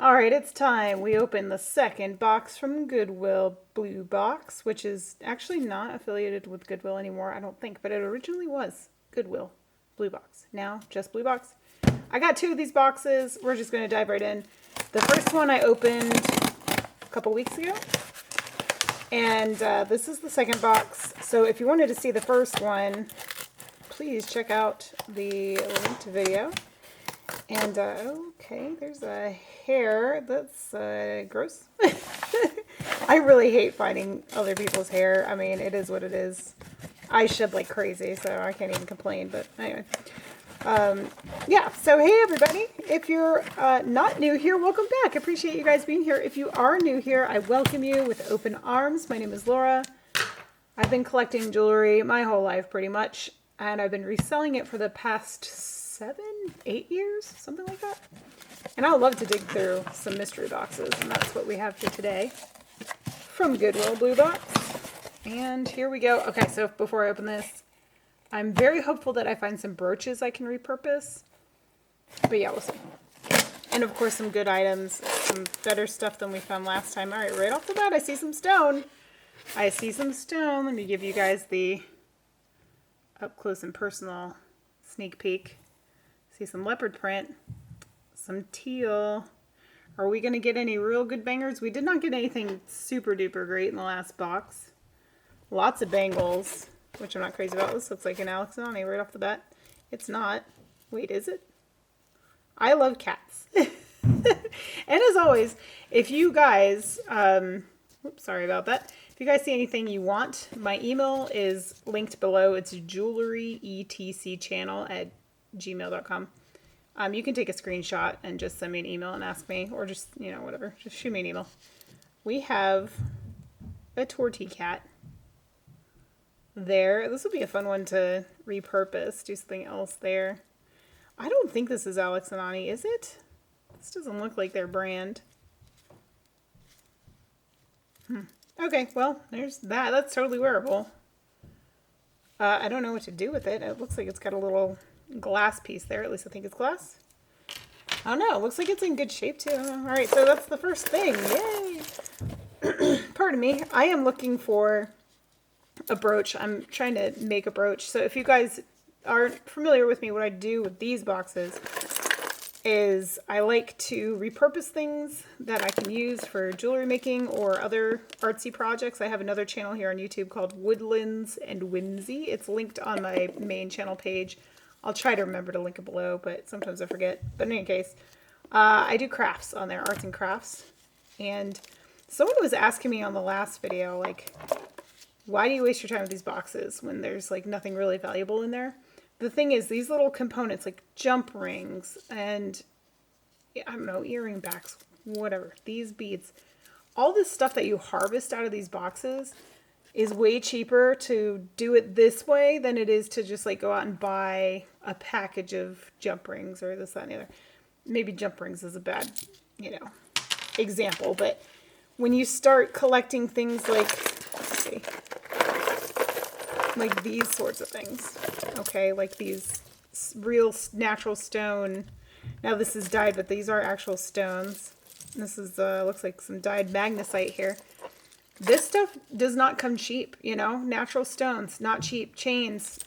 All right, it's time. We open the second box from Goodwill Bluebox, which is actually not affiliated with Goodwill anymore, I don't think, but it originally was Goodwill Bluebox. Now, just Bluebox. I got two of these boxes. We're just going to dive right in. The first one I opened a couple weeks ago, and this is the second box. So if you wanted to see the first one, please check out the linked video. And, okay, there's a hair. That's gross. I really hate finding other people's hair. I mean, it is what it is. I shed like crazy, so I can't even complain. But anyway. Yeah, so hey everybody. If you're not new here, welcome back. Appreciate you guys being here. If you are new here, I welcome you with open arms. My name is Laura. I've been collecting jewelry my whole life pretty much. And I've been reselling it for the past 7-8 years, something like that. And I love to dig through some mystery boxes, and that's what we have here today from Goodwill Bluebox. And here we go. Okay, so before I open this, I'm very hopeful that I find some brooches I can repurpose. But yeah, we'll see. And of course, some good items, some better stuff than we found last time. All right, right off the bat, I see some stone. I see some stone. Let me give you guys the up close and personal sneak peek. See some leopard print, some teal. Are we going to get any real good bangers? We did not get anything super duper great in the last box. Lots of bangles, which I'm not crazy about. This looks like an Alexandrine right off the bat. It's not. Wait, is it? I love cats. And as always, if you guys, oops, sorry about that. If you guys see anything you want, my email is linked below. It's jewelryetcchannel@gmail.com. You can take a screenshot and just send me an email and ask me, or just, you know, whatever. Just shoot me an email. We have a tortie cat there. This would be a fun one to repurpose, do something else there. I don't think this is Alex and Ani, is it? This doesn't look like their brand. Okay, well, there's that. That's totally wearable. I don't know what to do with it. It looks like it's got a little glass piece there. At least I think it's glass. I don't know. It looks like it's in good shape too. All right, so that's the first thing. Yay! Pardon me. I am looking for a brooch. I'm trying to make a brooch. So if you guys aren't familiar with me, what I do with these boxes is I like to repurpose things that I can use for jewelry making or other artsy projects. I have another channel here on YouTube called Woodlands and Whimsy. It's linked on my main channel page. I'll try to remember to link it below, but sometimes I forget. But in any case, I do crafts on there, arts and crafts. And someone was asking me on the last video, like, why do you waste your time with these boxes when there's like nothing really valuable in there? The thing is, these little components like jump rings and, I don't know, earring backs, whatever, these beads, all this stuff that you harvest out of these boxes is way cheaper to do it this way than it is to just like go out and buy a package of jump rings or this, that, and the other. Maybe jump rings is a bad, you know, example, but when you start collecting things like, let's see, like these sorts of things, okay, like these real natural stone. Now this is dyed, but these are actual stones. This is looks like some dyed magnesite here. This stuff does not come cheap, you know. Natural stones, not cheap. Chains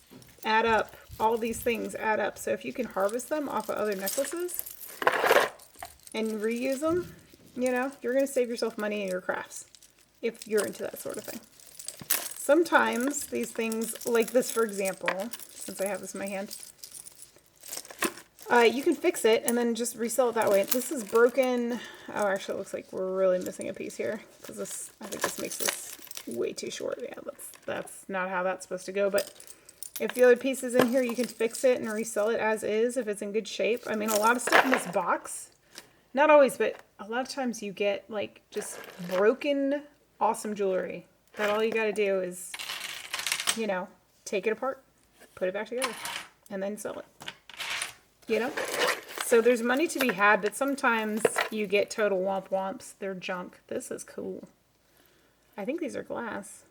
add up. All these things add up. So if you can harvest them off of other necklaces and reuse them, you know, you're going to save yourself money in your crafts if you're into that sort of thing. Sometimes these things, like this for example, since I have this in my hand, you can fix it and then just resell it that way. This is broken. Oh, actually it looks like we're really missing a piece here because this, I think this makes this way too short. Yeah, that's not how that's supposed to go. But if the other piece is in here, you can fix it and resell it as is if it's in good shape. I mean, a lot of stuff in this box, not always, but a lot of times you get like just broken, awesome jewelry that all you got to do is, you know, take it apart, put it back together, and then sell it. You know? So there's money to be had, but sometimes you get total womp womps. They're junk. This is cool. I think these are glass.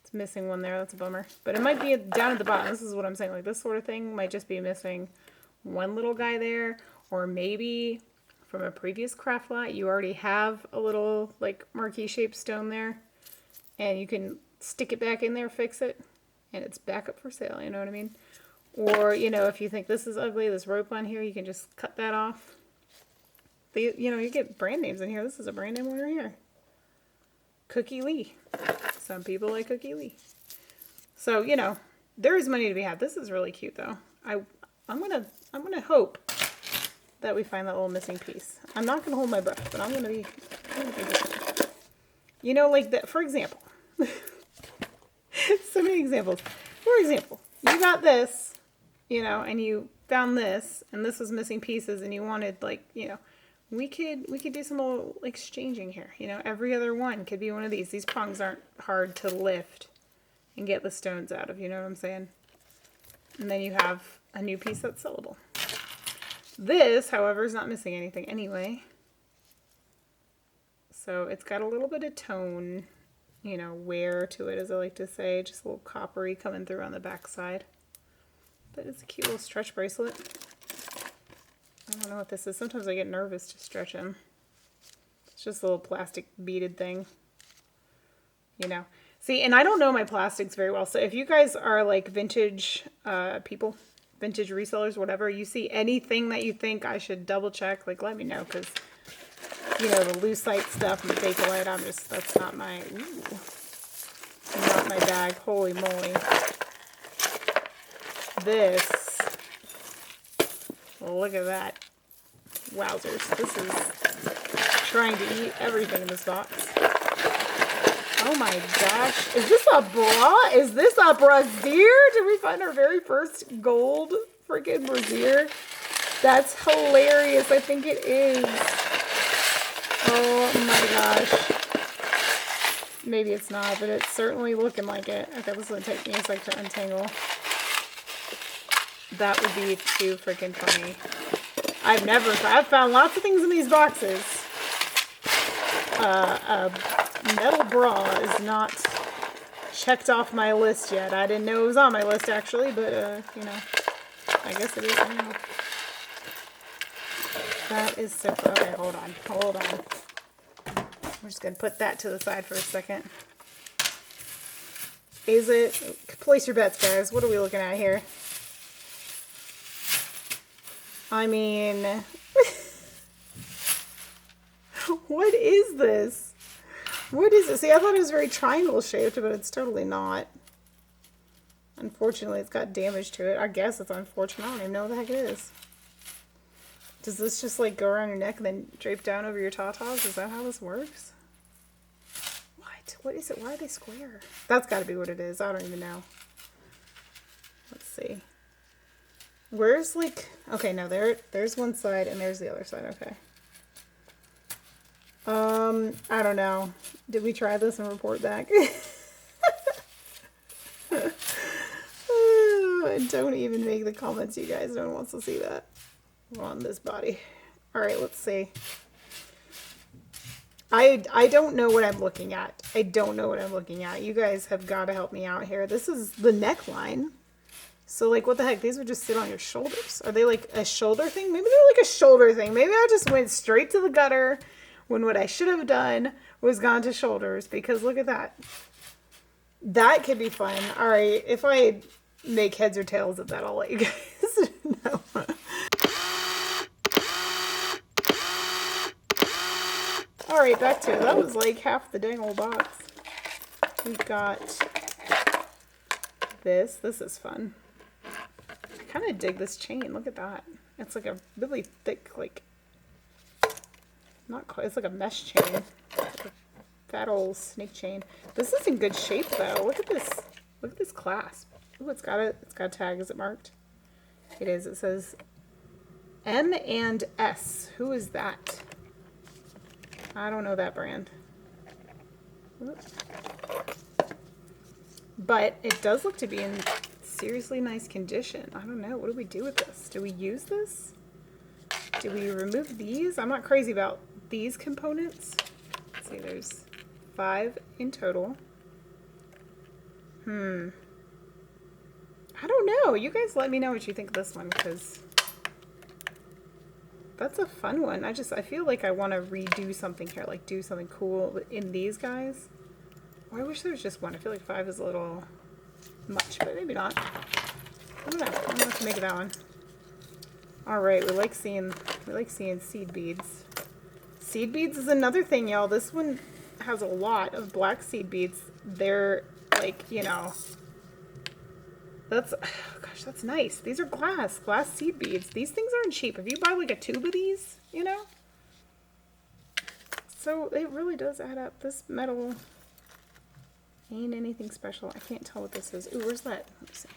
It's missing one there. That's a bummer. But it might be down at the bottom. This is what I'm saying. Like this sort of thing might just be missing one little guy there. Or maybe from a previous craft lot, you already have a little like marquee shaped stone there, and you can stick it back in there, fix it, and it's back up for sale, you know what I mean? Or, you know, if you think this is ugly, this rope on here, you can just cut that off. You know, you get brand names in here. This is a brand name order here. Cookie Lee. Some people like Cookie Lee. So, you know, there is money to be had. This is really cute though. I'm gonna hope that we find that little missing piece. I'm not gonna hold my breath, but I'm gonna be you know, like that, for example. So many examples. For example, you got this, you know, and you found this, and this was missing pieces, and you wanted, like, you know, we could do some little exchanging here. You know, every other one could be one of these. These prongs aren't hard to lift and get the stones out of, you know what I'm saying? And then you have a new piece that's sellable. This, however, is not missing anything anyway. So it's got a little bit of tone, you know, wear to it, as I like to say. Just a little coppery coming through on the back side. But it's a cute little stretch bracelet. I don't know what this is. Sometimes I get nervous to stretch them. It's just a little plastic beaded thing. You know. See, and I don't know my plastics very well. So if you guys are like vintage people, vintage resellers, whatever, you see anything that you think I should double check, like let me know. Because, you know, the lucite stuff and the Bakelite, that's not my, not my bag. Holy moly. This. Look at that. Wowzers. This is trying to eat everything in this box. Oh my gosh. Is this a bra? Is this a brassiere? Did we find our very first gold freaking brassiere? That's hilarious. I think it is. Oh my gosh. Maybe it's not, but it's certainly looking like it. Okay, this is going to take me a sec to untangle. That would be too freaking funny. I've found lots of things in these boxes. A metal bra is not checked off my list yet. I didn't know it was on my list actually, but you know, I guess it is now. That is so cool. Okay, hold on. I'm just gonna put that to the side for a second. Is it? Place your bets, guys. What are we looking at here? I mean, what is this? What is it? See, I thought it was very triangle shaped, but it's totally not. Unfortunately, it's got damage to it. I guess it's unfortunate. I don't even know what the heck it is. Does this just like go around your neck and then drape down over your tatas? Is that how this works? What? What is it? Why are they square? That's got to be what it is. I don't even know. Let's see. Where's like, okay, no, there's one side and there's the other side. Okay. I don't know. Did we try this and report back? Don't even make the comments, you guys. No one wants to see that on this body. All right, let's see. I don't know what I'm looking at. I don't know what I'm looking at. You guys have got to help me out here. This is the neckline. So, like, what the heck? These would just sit on your shoulders. Are they, like, a shoulder thing? Maybe they're, like, a shoulder thing. Maybe I just went straight to the gutter when what I should have done was gone to shoulders. Because look at that. That could be fun. All right. If I make heads or tails of that, I'll let you guys know. All right. Back to it. That was, like, half the dang old box. We've got this. This is fun. I kind of dig this chain. Look at that. It's like a really thick, like, not quite, it's like a mesh chain. Like a fat old snake chain. This is in good shape though. Look at this. Look at this clasp. Ooh, it's got a tag. Is it marked? It is. It says M&S. Who is that? I don't know that brand. Oops. But it does look to be in seriously nice condition. I don't know. What do we do with this? Do we use this? Do we remove these? I'm not crazy about these components. Let's see, there's 5 in total. I don't know. You guys let me know what you think of this one, because That's a fun one. I feel like I want to redo something here, like do something cool in these guys. Or I wish there was just one. I feel like 5 is a little much, but maybe not. I don't know. I'm gonna have to make that one. All right, we like seeing seed beads. Seed beads is another thing, y'all. This one has a lot of black seed beads. They're like, you know, that's, oh gosh, that's nice. These are glass seed beads. These things aren't cheap. If you buy like a tube of these, you know, so it really does add up. This metal ain't anything special. I can't tell what this is. Ooh, where's that? Let me see.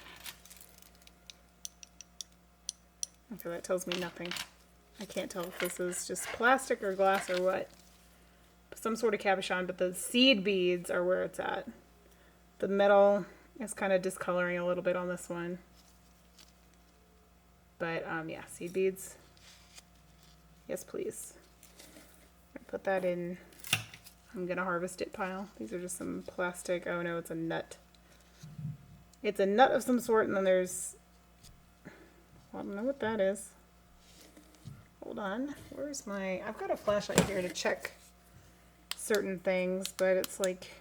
Okay, that tells me nothing. I can't tell if this is just plastic or glass or what. Some sort of cabochon, but the seed beads are where it's at. The metal is kind of discoloring a little bit on this one. But yeah, seed beads. Yes, please. Put that in. I'm gonna harvest it pile. These are just some plastic. Oh no, it's a nut. It's a nut of some sort, and then there's, well, I don't know what that is. Hold on. Where's my, I've got a flashlight here to check certain things, but it's like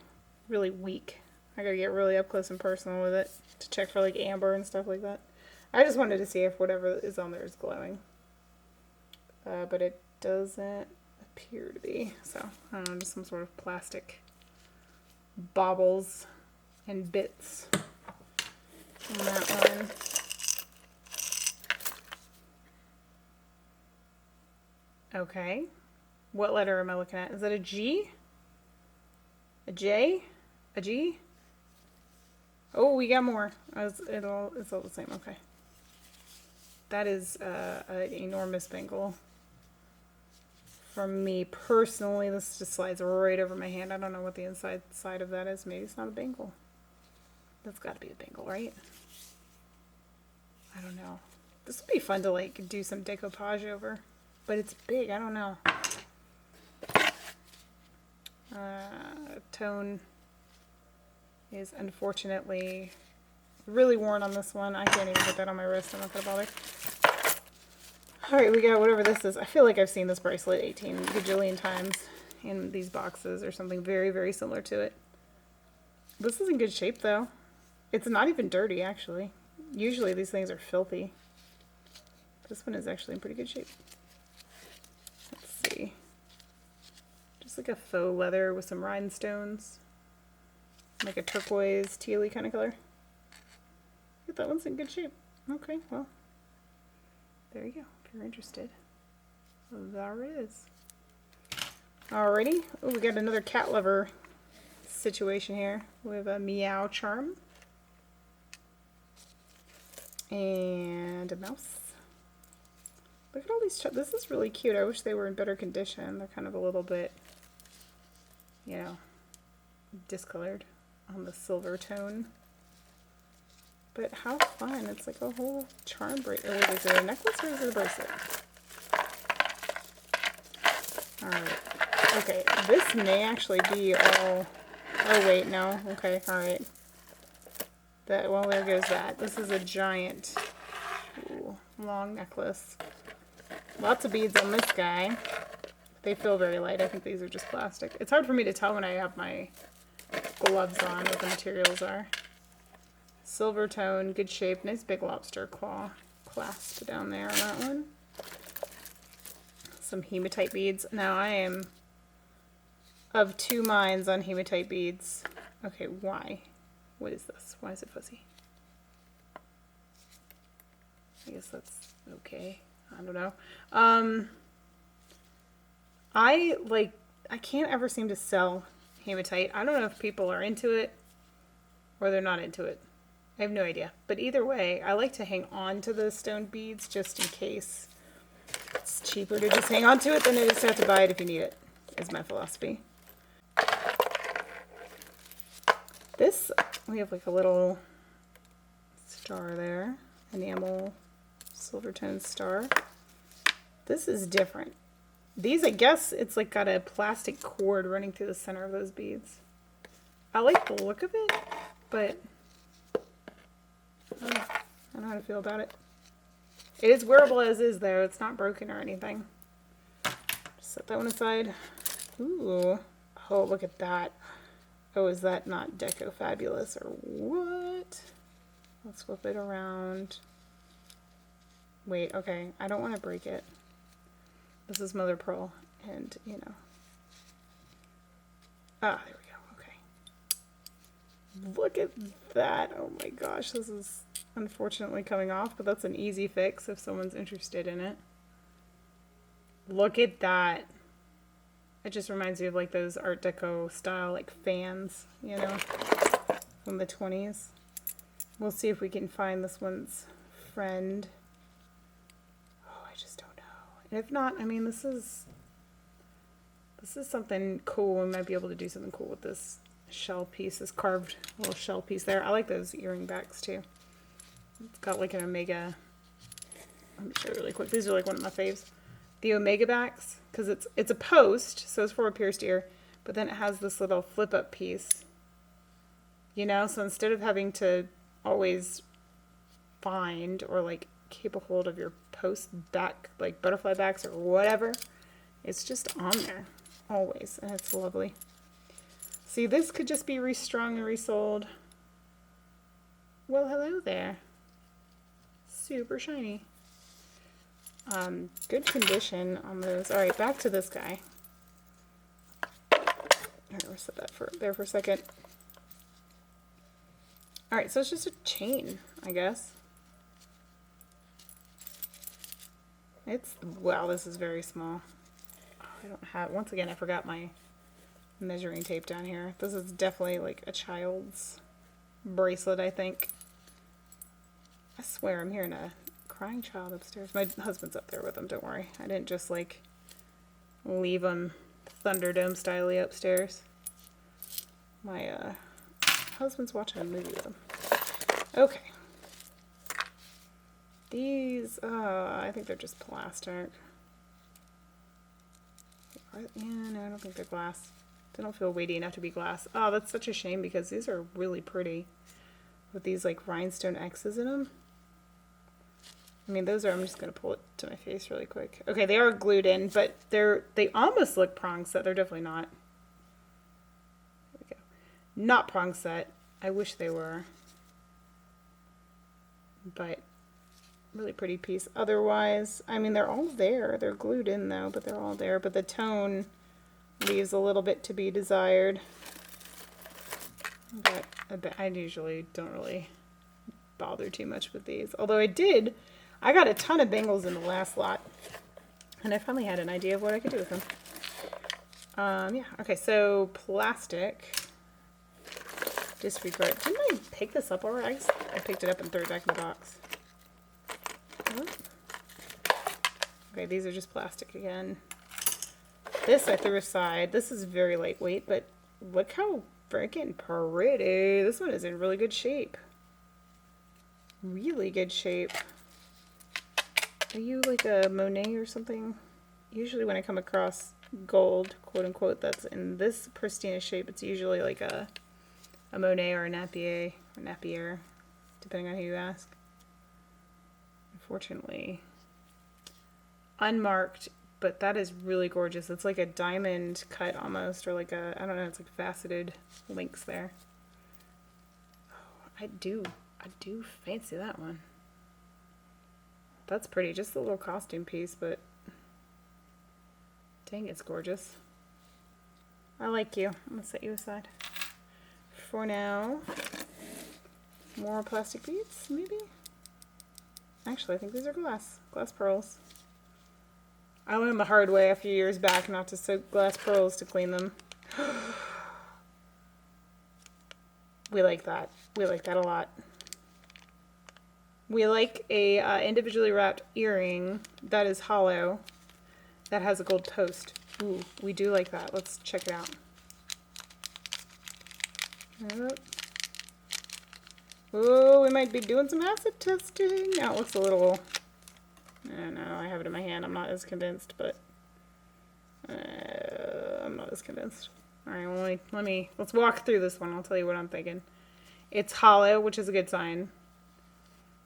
really weak. I gotta get really up close and personal with it to check for like amber and stuff like that. I just wanted to see if whatever is on there is glowing. But it doesn't appear to be. So, I don't know, just some sort of plastic baubles and bits on that one. Okay. What letter am I looking at? Is that a G? A J? A G? Oh, we got more. It's all the same. Okay. That is an enormous bangle. For me personally, this just slides right over my hand. I don't know what the inside side of that is. Maybe it's not a bangle. That's got to be a bangle, right? I don't know. This would be fun to like do some decoupage over. But it's big, I don't know. Tone is unfortunately really worn on this one. I can't even put that on my wrist, I'm not gonna bother. Alright, we got whatever this is. I feel like I've seen this bracelet 18 gajillion times in these boxes or something very, very similar to it. This is in good shape though. It's not even dirty actually. Usually these things are filthy. This one is actually in pretty good shape. Just like a faux leather with some rhinestones. Like a turquoise, tealy kind of color. Look, that one's in good shape. Okay, well, there you go. If you're interested. There it is. Alrighty. Oh, we got another cat lover situation here. We have a meow charm. And a mouse. Look at all these. This is really cute. I wish they were in better condition. They're kind of a little bit, you know, discolored on the silver tone. But how fun. It's like a whole charm bracelet. Is it a necklace or is it a bracelet? Alright. Okay, this may actually be all... Oh, wait, no. Okay, alright. Well, there goes that. This is a giant, ooh, long necklace. Lots of beads on this guy. They feel very light. I think these are just plastic. It's hard for me to tell when I have my gloves on what the materials are. Silver tone, good shape, nice big lobster claw clasp down there on that one. Some hematite beads. Now I am of two minds on hematite beads. Okay, why? What is this? Why is it fuzzy? I guess that's okay. I don't know. I can't ever seem to sell hematite. I don't know if people are into it or they're not into it. I have no idea. But either way, I like to hang on to the stone beads just in case. It's cheaper to just hang on to it than it is to have to buy it if you need it, is my philosophy. This, we have like a little star there. Enamel silver tone star. This is different. These, I guess, it's like got a plastic cord running through the center of those beads. I like the look of it, but I don't know how to feel about it. It is wearable as is, though. It's not broken or anything. Set that one aside. Ooh. Oh, look at that. Oh, is that not Deco Fabulous or what? Let's flip it around. Wait, okay. I don't want to break it. This is Mother Pearl, and, you know. Ah, there we go. Okay. Look at that. Oh my gosh, this is unfortunately coming off, but that's an easy fix if someone's interested in it. Look at that. It just reminds me of like those Art Deco style like fans, you know, from the 20s. We'll see if we can find this one's friend. Oh, I just don't know. And if not, I mean, this is something cool. We might be able to do something cool with this shell piece, this carved little shell piece there. I like those earring backs too. It's got like an omega. Let me show you really quick. These are like one of my faves. The omega backs, because it's a post, so it's for a pierced ear, but then it has this little flip up piece. You know, so instead of having to always find or like keep a hold of your post back, like butterfly backs or whatever, it's just on there always, and it's lovely. See, this could just be restrung and resold. Well, hello there. Super shiny. Good condition on those. All right, back to this guy. All right, we'll set that there for a second. All right, so it's just a chain, I guess. Wow, this is very small. Oh, I don't have, once again, I forgot my measuring tape down here. This is definitely like a child's bracelet, I think. I swear I'm hearing a crying child upstairs. My husband's up there with him, don't worry. I didn't just like leave him Thunderdome style upstairs. My husband's watching a movie with him. Okay. These, I think they're just plastic. Yeah, no, I don't think they're glass. They don't feel weighty enough to be glass. Oh, that's such a shame because these are really pretty with these like rhinestone X's in them. I mean, those are, I'm just going to pull it to my face really quick. Okay, they are glued in, but they almost look prong set. They're definitely not. There we go. Not prong set. I wish they were. But really pretty piece. Otherwise, I mean, they're all there. They're glued in though, but they're all there. But the tone leaves a little bit to be desired. But I usually don't really bother too much with these. Although I got a ton of bangles in the last lot. And I finally had an idea of what I could do with them. Yeah, okay, so plastic. Disregard. Didn't I pick this up already? I picked it up and threw it back in the box. Okay, these are just plastic again. This I threw aside. This is very lightweight, but look how freaking pretty. This one is in really good shape. Really good shape. Are you like a Monet or something? Usually when I come across gold, quote unquote, that's in this pristine shape, it's usually like a Monet or a Napier, depending on who you ask. Unfortunately, unmarked, but that is really gorgeous. It's like a diamond cut almost, or like a, I don't know, it's like faceted links there. Oh, I do fancy that one. That's pretty, just a little costume piece, but dang, it's gorgeous. I like you. I'm gonna set you aside for now. More plastic beads, maybe? Actually, I think these are glass pearls. I learned the hard way a few years back not to soak glass pearls to clean them. We like that. We like that a lot. We like a individually wrapped earring that is hollow, that has a gold post. Ooh, we do like that. Let's check it out. Oh, we might be doing some acid testing. Now it looks a little, I don't know, I have it in my hand. I'm not as convinced, but I'm not as convinced. All right, well, let's walk through this one. I'll tell you what I'm thinking. It's hollow, which is a good sign.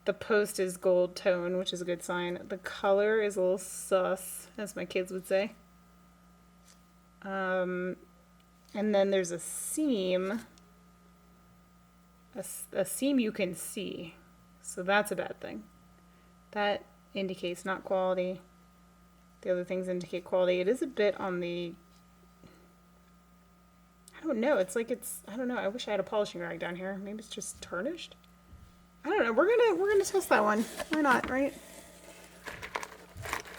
The post is gold tone, which is a good sign. The color is a little sus, as my kids would say. And then there's a seam. A seam you can see. So that's a bad thing. That indicates not quality. The other things indicate quality. It is a bit on the... I don't know. It's like it's... I don't know. I wish I had a polishing rag down here. Maybe it's just tarnished. I don't know. We're gonna test that one. Why not, right?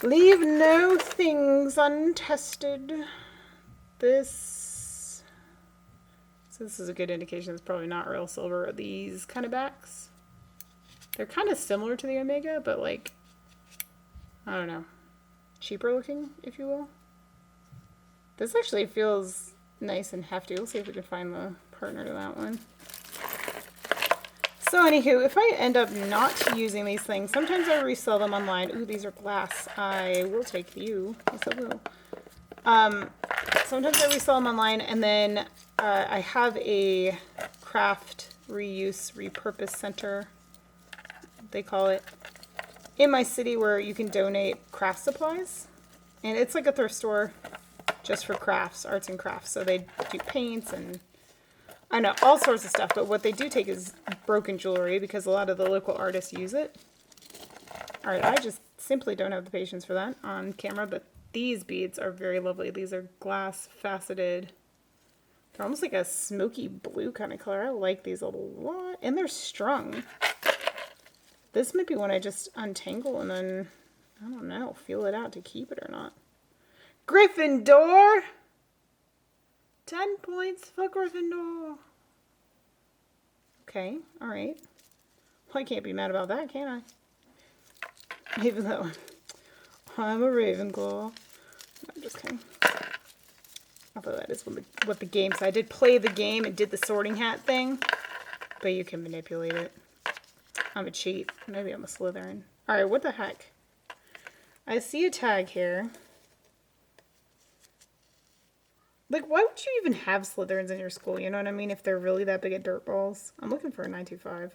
Leave no things untested. This is a good indication it's probably not real silver. These kind of backs. They're kind of similar to the Omega, but like, I don't know, cheaper looking, if you will. This actually feels nice and hefty. We'll see if we can find the partner to that one. So anywho, if I end up not using these things, sometimes I resell them online. Ooh, these are glass. I will take you. Yes, I will. Sometimes I resell them online, and then I have a craft reuse repurpose center, they call it, in my city, where you can donate craft supplies. And it's like a thrift store just for crafts, arts and crafts. So they do paints and I know all sorts of stuff, but what they do take is broken jewelry because a lot of the local artists use it. All right, I just simply don't have the patience for that on camera, but these beads are very lovely. These are glass faceted. They're almost like a smoky blue kind of color. I like these a lot, and they're strung. This might be one I just untangle and then, I don't know, feel it out to keep it or not. Gryffindor! 10 points for Gryffindor. Okay, alright. Well, I can't be mad about that, can I? Even though I'm a Ravenclaw. No, I'm just kidding. Although that is what the game said. I did play the game and did the sorting hat thing, but you can manipulate it. I'm a cheat. Maybe I'm a Slytherin. Alright, what the heck? I see a tag here. Like, why would you even have Slytherins in your school? You know what I mean? If they're really that big at dirt balls. I'm looking for a 925.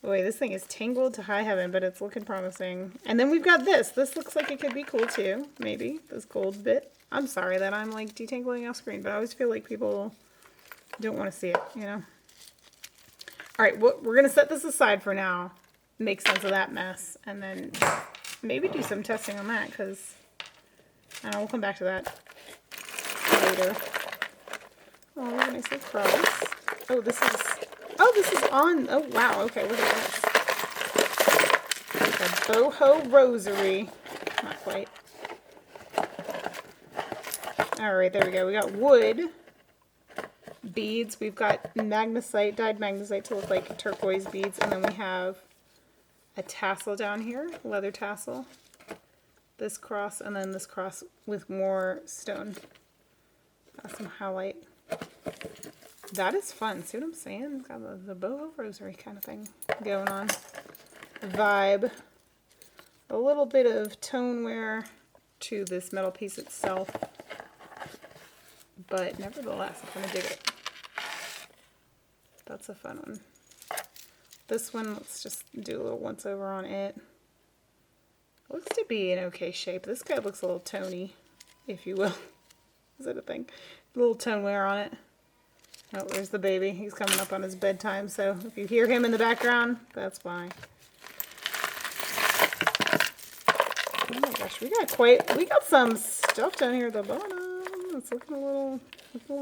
Oh, wait, this thing is tangled to high heaven, but it's looking promising. And then we've got this. This looks like it could be cool too. Maybe. This gold bit. I'm sorry that I'm like detangling off screen, but I always feel like people don't want to see it, you know? Alright, we're going to set this aside for now. Make sense of that mess. And then maybe do some testing on that, because we'll come back to that later. Oh, look at nice little cross. Oh, this is on. Oh, wow. Okay, look at this. Like a boho rosary. Not quite. Alright, there we go. We got wood beads. We've got magnesite, dyed magnesite to look like turquoise beads. And then we have a tassel down here, leather tassel. This cross, and then this cross with more stone. Got some highlight. That is fun. See what I'm saying? Got the boho rosary kind of thing going on. Vibe. A little bit of tone wear to this metal piece itself. But nevertheless, I'm going to dig it. That's a fun one. This one, let's just do a little once over on it. Looks to be in okay shape. This guy looks a little tony, if you will. Is that a thing? A little tone wear on it. Oh, there's the baby. He's coming up on his bedtime, so if you hear him in the background, that's why. Oh my gosh, we got some stuff down here at the bottom. It's looking a little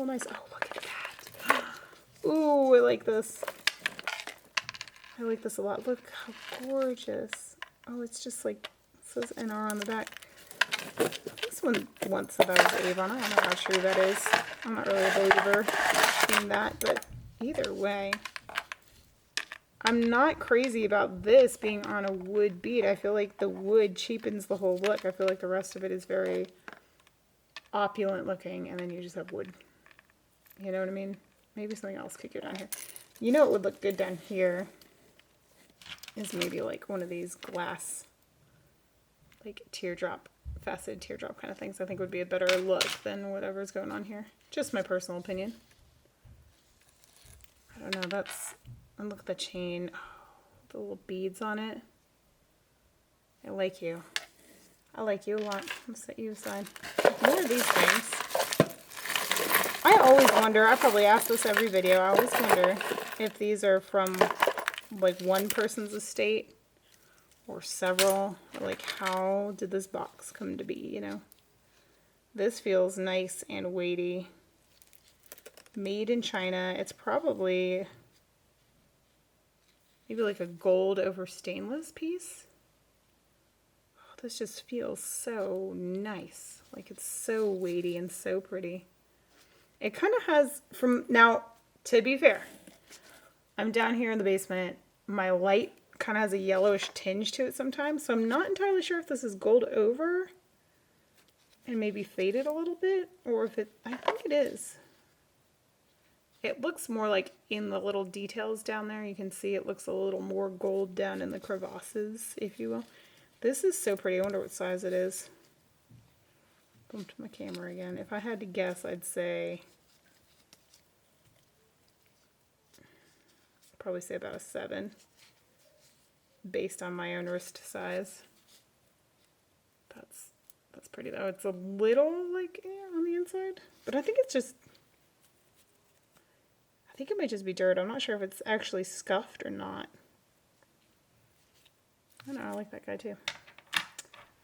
nice. Oh, look at that. Ooh, I like this. I like this a lot. Look how gorgeous. Oh, it's just like, it says NR on the back. This one once said that was Avon. I don't know how true that is. I'm not really a believer in that, but either way. I'm not crazy about this being on a wood bead. I feel like the wood cheapens the whole look. I feel like the rest of it is very opulent looking, and then you just have wood. You know what I mean? Maybe something else could go down here. You know what would look good down here is maybe like one of these glass, like teardrop, faceted teardrop kind of things. I think would be a better look than whatever's going on here. Just my personal opinion. I don't know, and look at the chain. Oh, The little beads on it. I like you. I like you a lot. I'll set you aside. More of these things. I always wonder, I probably ask this every video, I always wonder if these are from like one person's estate or several, or like how did this box come to be, you know? This feels nice and weighty. Made in China. It's probably maybe like a gold over stainless piece. Oh, this just feels so nice. Like it's so weighty and so pretty. It kind of has, from now, to be fair, I'm down here in the basement. My light kind of has a yellowish tinge to it sometimes, so I'm not entirely sure if this is gold over and maybe faded a little bit, or if it, I think it is. It looks more like in the little details down there, you can see it looks a little more gold down in the crevasses, if you will. This is so pretty. I wonder what size it is. Bumped my camera again. If I had to guess, I'd say, probably say about a 7, based on my own wrist size. That's pretty though. It's a little like on the inside, but I think it's just, I think it might just be dirt. I'm not sure if it's actually scuffed or not. I don't know, I like that guy too.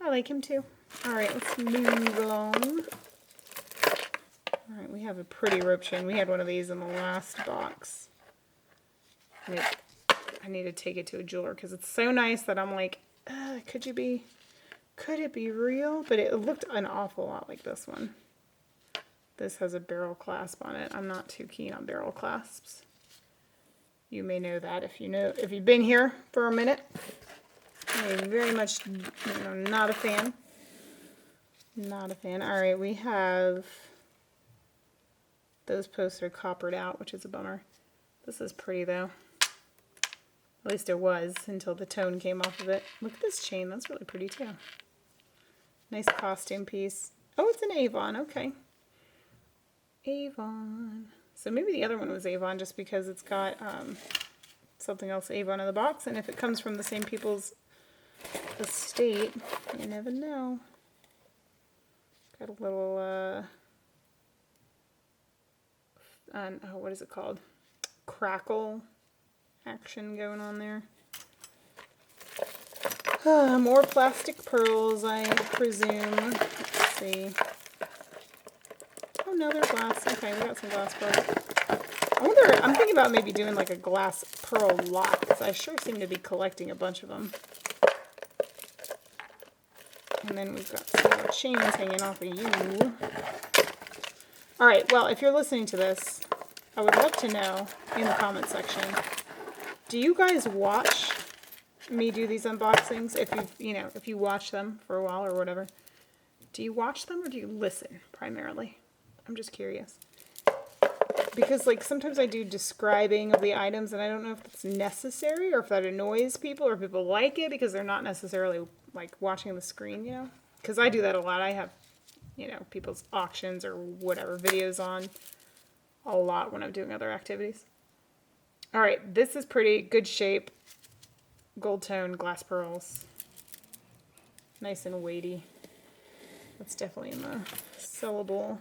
I like him too. All right, let's move along. All right, we have a pretty rope chain. We had one of these in the last box. I need to take it to a jeweler because it's so nice that I'm like, could it be real? But it looked an awful lot like this one. This has a barrel clasp on it. I'm not too keen on barrel clasps. You may know that if you've been here for a minute. I'm very much, not a fan. Not a fan. All right, we have, those posts are coppered out, which is a bummer. This is pretty though. At least it was until the tone came off of it. Look at this chain. That's really pretty too. Nice costume piece. Oh, it's an Avon. Okay. Avon. So maybe the other one was Avon just because it's got something else Avon in the box. And if it comes from the same people's estate, you never know. Got a little, what is it called? Crackle action going on there. More plastic pearls, I presume. Let's see. Oh no, they're glass. Okay, we got some glass pearls. I wonder, I'm thinking about maybe doing like a glass pearl lot, because I sure seem to be collecting a bunch of them. And then we've got some more chains hanging off of you. Alright, well, if you're listening to this, I would love to know in the comment section, do you guys watch me do these unboxings? If you watch them for a while or whatever, do you watch them or do you listen primarily? I'm just curious. Because like sometimes I do describing of the items and I don't know if it's necessary or if that annoys people or people like it because they're not necessarily like watching the screen, Because I do that a lot. I have, people's auctions or whatever videos on a lot when I'm doing other activities. All right, this is pretty good shape. Gold tone glass pearls. Nice and weighty. That's definitely in the sellable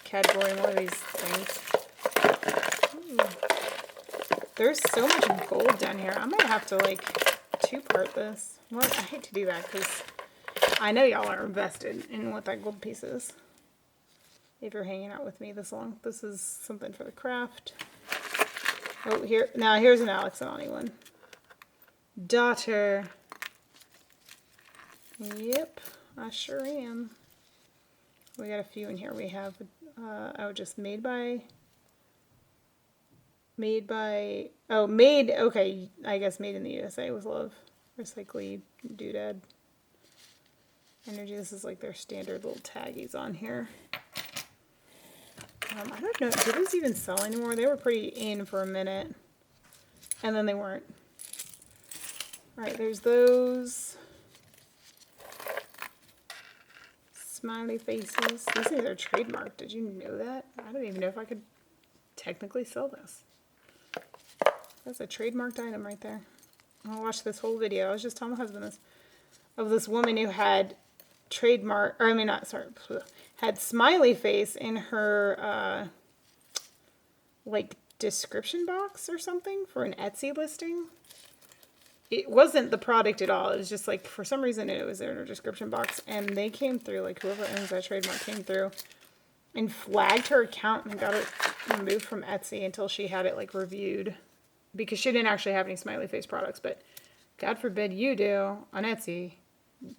category. More of these things. Ooh. There's so much gold down here. I might have to like two-part this. Well, I hate to do that because I know y'all are invested in what that gold piece is. If you're hanging out with me this long. This is something for the craft. Oh, here's an Alex and Ani one. Daughter. Yep, I sure am. We got a few in here. We have, just made by, okay, I guess made in the USA with love. Recycle doodad. Energy, this is like their standard little taggies on here. I don't know, do these even sell anymore? They were pretty in for a minute. And then they weren't. Alright, there's those. Smiley faces. These things are trademarked. Did you know that? I don't even know if I could technically sell this. That's a trademarked item right there. I'll watch this whole video. I was just telling my husband this. Of this woman who had trademark, or I mean, not, sorry, had smiley face in her, like, description box or something for an Etsy listing. It wasn't the product at all. It was just like, for some reason, it was in her description box. And they came through, like, whoever owns that trademark came through and flagged her account and got it removed from Etsy until she had it, like, reviewed. Because she didn't actually have any smiley face products. But God forbid you do on Etsy.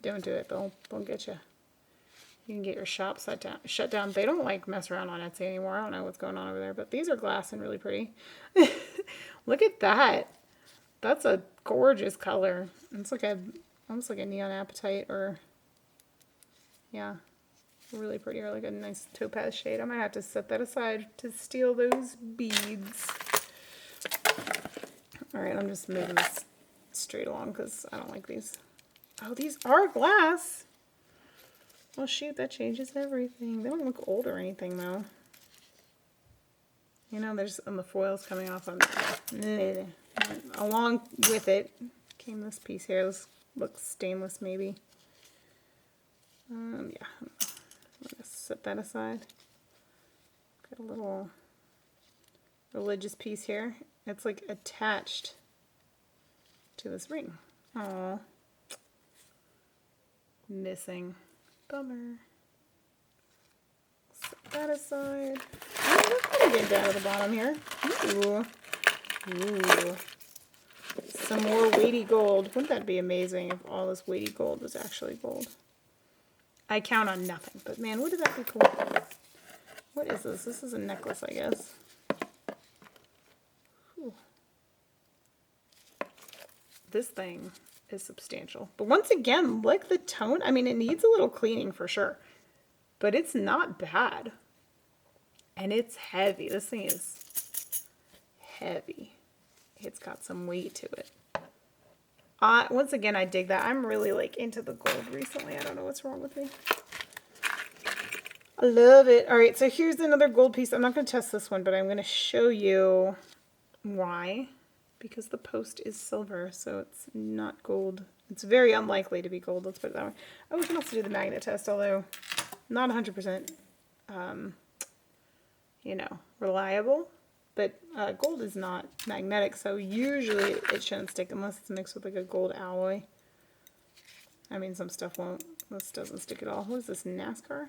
Don't do it. They'll get you. You can get your shop shut down. They don't, like, mess around on Etsy anymore. I don't know what's going on over there. But these are glass and really pretty. Look at that. That's a gorgeous color. It's like almost like a neon apatite, or yeah, really pretty, or like a nice topaz shade. I might have to set that aside to steal those beads. All right, I'm just moving this straight along because I don't like these. Oh, these are glass. Well, shoot, that changes everything. They don't look old or anything though. You know, there's the foils coming off on. Along with it came this piece here. This looks stainless, maybe. Yeah, I'm gonna set that aside. Got a little religious piece here. It's like attached to this ring. Oh, missing. Bummer. Set that aside. Oh, look what I did down at the bottom here. Ooh. Ooh. Some more weighty gold. Wouldn't that be amazing if all this weighty gold was actually gold? I count on nothing, but man, wouldn't that be cool? What is this? This is a necklace, I guess. Whew. This thing is substantial. But once again, look the tone. I mean, it needs a little cleaning for sure, but it's not bad. And it's heavy. This thing is heavy. It's got some weight to it. Once again, I dig that. I'm really like into the gold recently. I don't know what's wrong with me. I love it. All right, so here's another gold piece. I'm not going to test this one, but I'm going to show you why. Because the post is silver, so it's not gold. It's very unlikely to be gold. Let's put it that way. Oh, we can also do the magnet test, although not 100%, you know, reliable. But gold is not magnetic, so usually it shouldn't stick unless it's mixed with like a gold alloy. I mean, some stuff won't. This doesn't stick at all. What is this, NASCAR?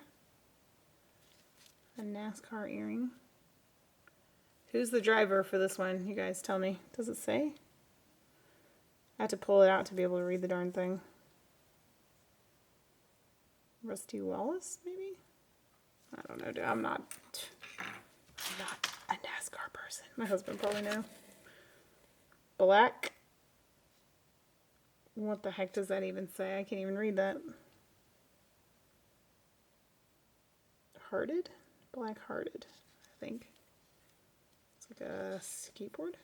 A NASCAR earring. Who's the driver for this one? You guys tell me. Does it say? I had to pull it out to be able to read the darn thing. Rusty Wallace, maybe? I don't know, dude. I'm not a NASCAR person. My husband probably know. Black. What the heck does that even say? I can't even read that. Hearted? Black hearted, I think. It's like a skateboard.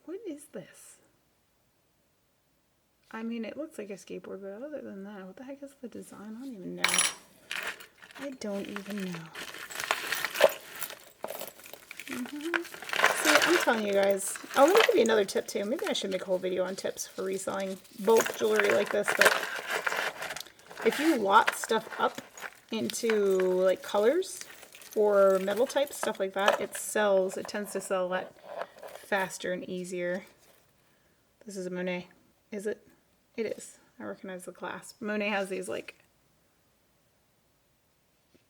What is this? I mean, it looks like a skateboard, but other than that, what the heck is the design? I don't even know. I don't even know. See, I'm telling you guys. Oh, let me give you another tip too. Maybe I should make a whole video on tips for reselling bulk jewelry like this. But if you lot stuff up into like colors or metal types, stuff like that, it tends to sell a lot faster and easier. This is a Monet. Is it? It is. I recognize the clasp. Monet has these like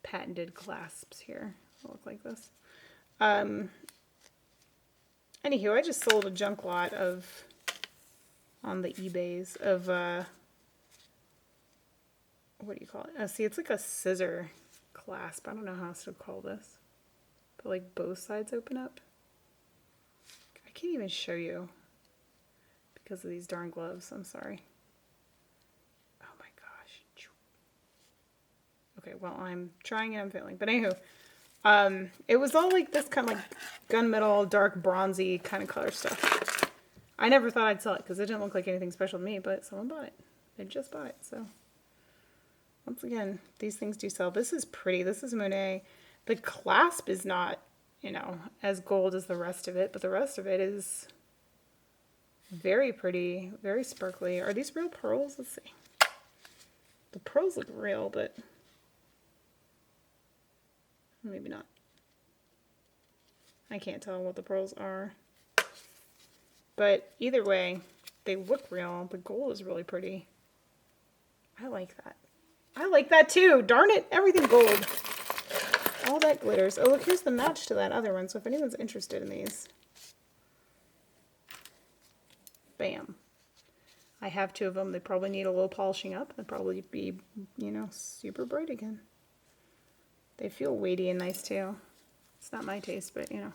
patented clasps here. They look like this. Anywho, I just sold a junk lot on the eBays of, what do you call it? See, it's like a scissor clasp. I don't know how else to call this. But like both sides open up. I can't even show you because of these darn gloves. I'm sorry. Oh my gosh. Okay, well, I'm trying and I'm failing. But anywho, it was all like this kind of like gunmetal, dark bronzy kind of color stuff. I never thought I'd sell it because it didn't look like anything special to me, but someone bought it. They just bought it, so. Once again, these things do sell. This is pretty. This is Monet. The clasp is not you know, as gold as the rest of it, but the rest of it is very pretty, very sparkly. Are these real pearls? Let's see. The pearls look real, but maybe not. I can't tell what the pearls are. But either way, they look real. The gold is really pretty. I like that. I like that too. Darn it. Everything gold. All that glitters. Oh, look, here's the match to that other one. So if anyone's interested in these. Bam. I have two of them. They probably need a little polishing up. They'll probably be, you know, super bright again. They feel weighty and nice too. It's not my taste, but you know.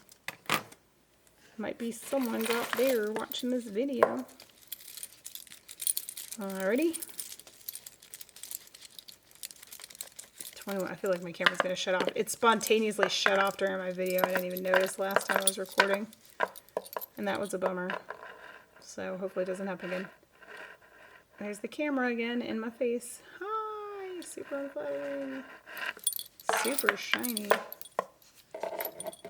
Might be someone's out there watching this video. Alrighty. 21. I feel like my camera's going to shut off. It spontaneously shut off during my video. I didn't even notice last time I was recording. And that was a bummer. So hopefully it doesn't happen again. There's the camera again in my face. Hi! Super unflattering. Super shiny.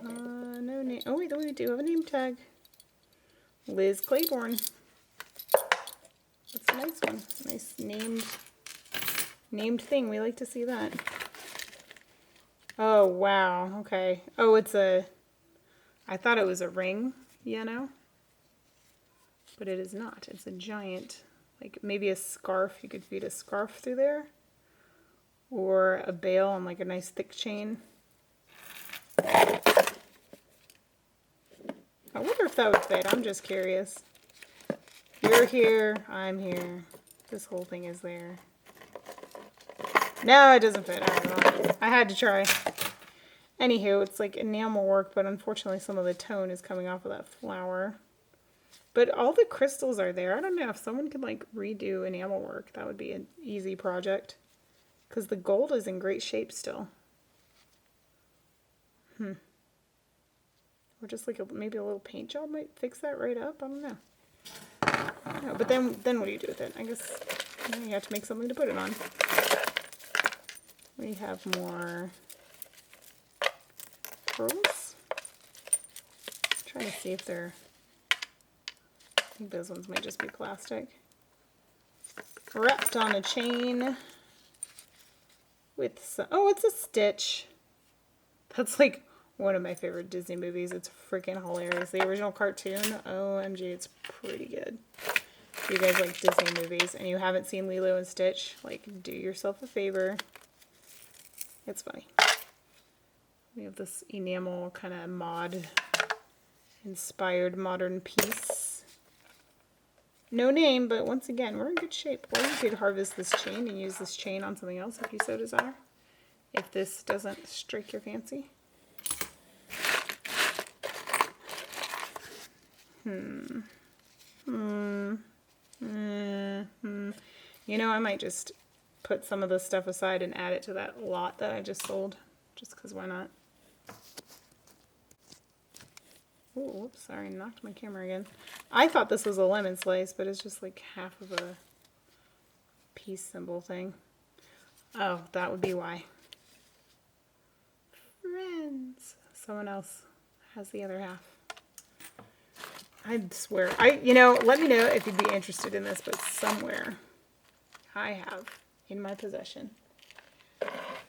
No name. Oh, wait, we do have a name tag. Liz Claiborne. That's a nice one. Nice named thing. We like to see that. Oh, wow. Okay. Oh, it's a... I thought it was a ring, you know? But it is not. It's a giant... Like maybe a scarf. You could feed a scarf through there. Or a bail on like a nice thick chain. I wonder if that would fit. I'm just curious. You're here. I'm here. This whole thing is there. No, it doesn't fit. I don't know. I had to try. Anywho, it's like enamel work, but unfortunately some of the tone is coming off of that flower. But all the crystals are there. I don't know if someone could like redo enamel work. That would be an easy project. Because the gold is in great shape still. Or just like maybe a little paint job might fix that right up. I don't know. No, but then what do you do with it? I guess you have to make something to put it on. We have more pearls. Trying to see if they're... I think those ones might just be plastic. Wrapped on a chain with some... Oh, it's a Stitch. That's like one of my favorite Disney movies. It's freaking hilarious. The original cartoon, OMG, it's pretty good. If you guys like Disney movies and you haven't seen Lilo and Stitch, like, do yourself a favor. It's funny. We have this enamel kind of mod inspired modern piece. No name, but once again, we're in good shape. Or you could harvest this chain and use this chain on something else if you so desire. If this doesn't strike your fancy. You know, I might just put some of this stuff aside and add it to that lot that I just sold. Just because why not? Oh, whoops, sorry, knocked my camera again. I thought this was a lemon slice, but it's just like half of a peace symbol thing. Oh, that would be why. Friends. Someone else has the other half. I swear. You know, let me know if you'd be interested in this, but somewhere I have in my possession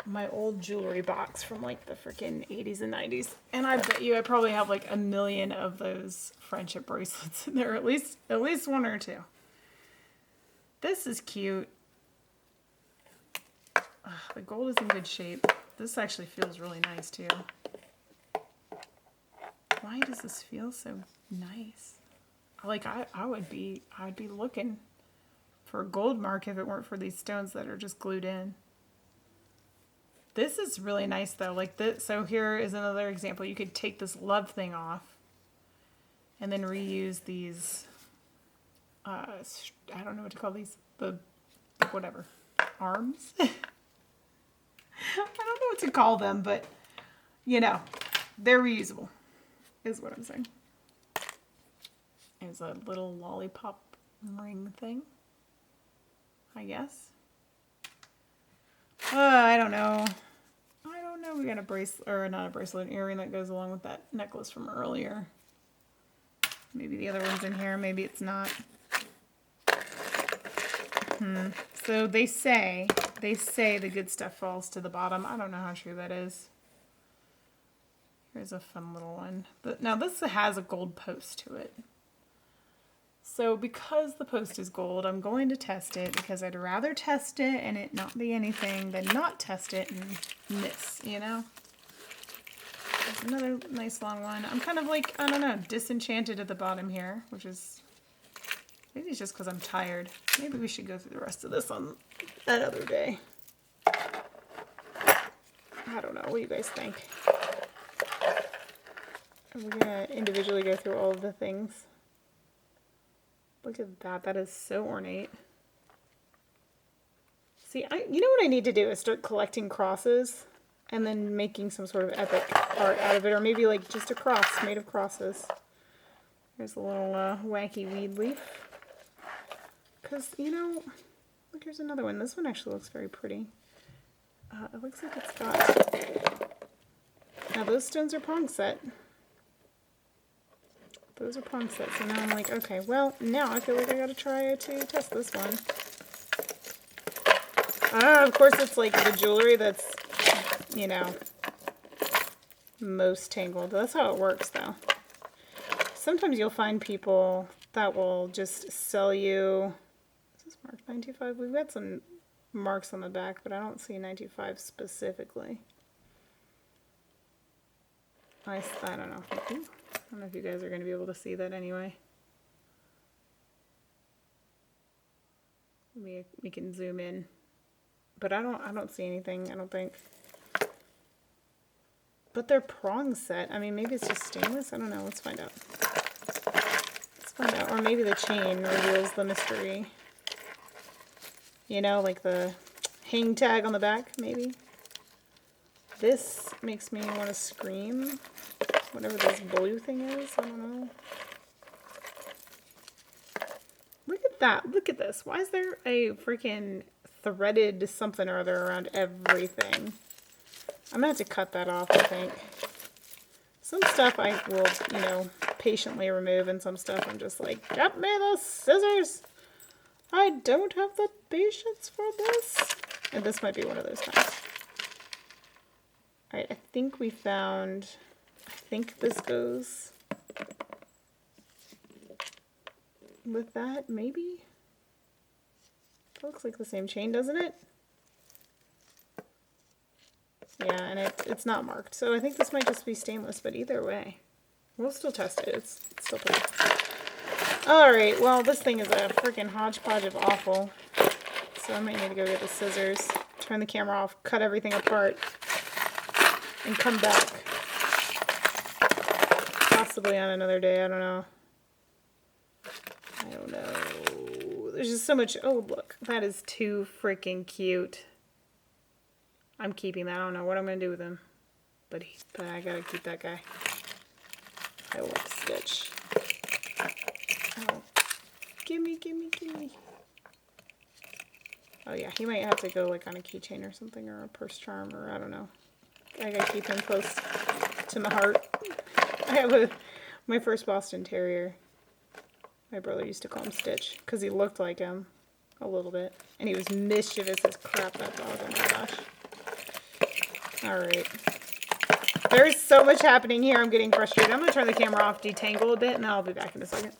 my old jewelry box from like the freaking 80s and 90s. And I bet you I probably have like a million of those friendship bracelets in there, at least one or two. This is cute. Ugh, the gold is in good shape. This actually feels really nice too. Why does this feel so nice? Like I'd be looking for a gold mark if it weren't for these stones that are just glued in. This is really nice though. Like this, so here is another example. You could take this love thing off and then reuse these, I don't know what to call these, the whatever, arms? I don't know what to call them, but you know, they're reusable is what I'm saying. There's a little lollipop ring thing, I guess. I don't know. got a bracelet, or not a bracelet, an earring that goes along with that necklace from earlier. Maybe the other one's in here, maybe it's not. So they say the good stuff falls to the bottom. I don't know how true that is. Here's a fun little one. But now this has a gold post to it. So because the post is gold, I'm going to test it because I'd rather test it and it not be anything than not test it and miss, you know? There's another nice long one. I'm kind of like, I don't know, disenchanted at the bottom here, which is, maybe it's just because I'm tired. Maybe we should go through the rest of this on another day. I don't know. What do you guys think? Are we going to individually go through all of the things? Look at that. That is so ornate. See, you know what I need to do is start collecting crosses and then making some sort of epic art out of it. Or maybe like just a cross made of crosses. There's a little wacky weed leaf. Because, you know, look, here's another one. This one actually looks very pretty. It looks like it's got... Now those stones are prong set. Those are prong set. So now I'm like, okay, well, now I feel like I gotta try to test this one. Of course it's like the jewelry that's, you know, most tangled. That's how it works though. Sometimes you'll find people that will just sell you... Is this marked 925? We've got some marks on the back, but I don't see 925 specifically. I don't know. I don't know if you guys are going to be able to see that anyway. We can zoom in, but I don't see anything. I don't think. But they're prong set. I mean, maybe it's just stainless. I don't know. Let's find out. Let's find out. Or maybe the chain reveals the mystery. You know, like the hang tag on the back, maybe. This makes me want to scream. Whatever this blue thing is, I don't know. Look at that. Look at this. Why is there a freaking threaded something or other around everything? I'm going to have to cut that off, I think. Some stuff I will, you know, patiently remove, and some stuff I'm just like, get me the scissors! I don't have the patience for this. And this might be one of those times. Alright, I think we found... I think this goes with that, maybe? It looks like the same chain, doesn't it? Yeah, and it's not marked. So I think this might just be stainless, but either way, we'll still test it. It's still pretty. Alright, well, this thing is a freaking hodgepodge of awful. So I might need to go get the scissors, turn the camera off, cut everything apart, and come back. Possibly on another day, I don't know. I don't know. There's just so much. Oh, look. That is too freaking cute. I'm keeping that. I don't know what I'm going to do with him. But I got to keep that guy. I love Stitch. Oh. Gimme, gimme, gimme. Oh, yeah. He might have to go like on a keychain or something, or a purse charm, or I don't know. I got to keep him close to my heart. I have my first Boston Terrier. My brother used to call him Stitch because he looked like him a little bit. And he was mischievous as crap, that dog. Oh my gosh. Alright. There's so much happening here. I'm getting frustrated. I'm going to turn the camera off, detangle a bit, and then I'll be back in a second.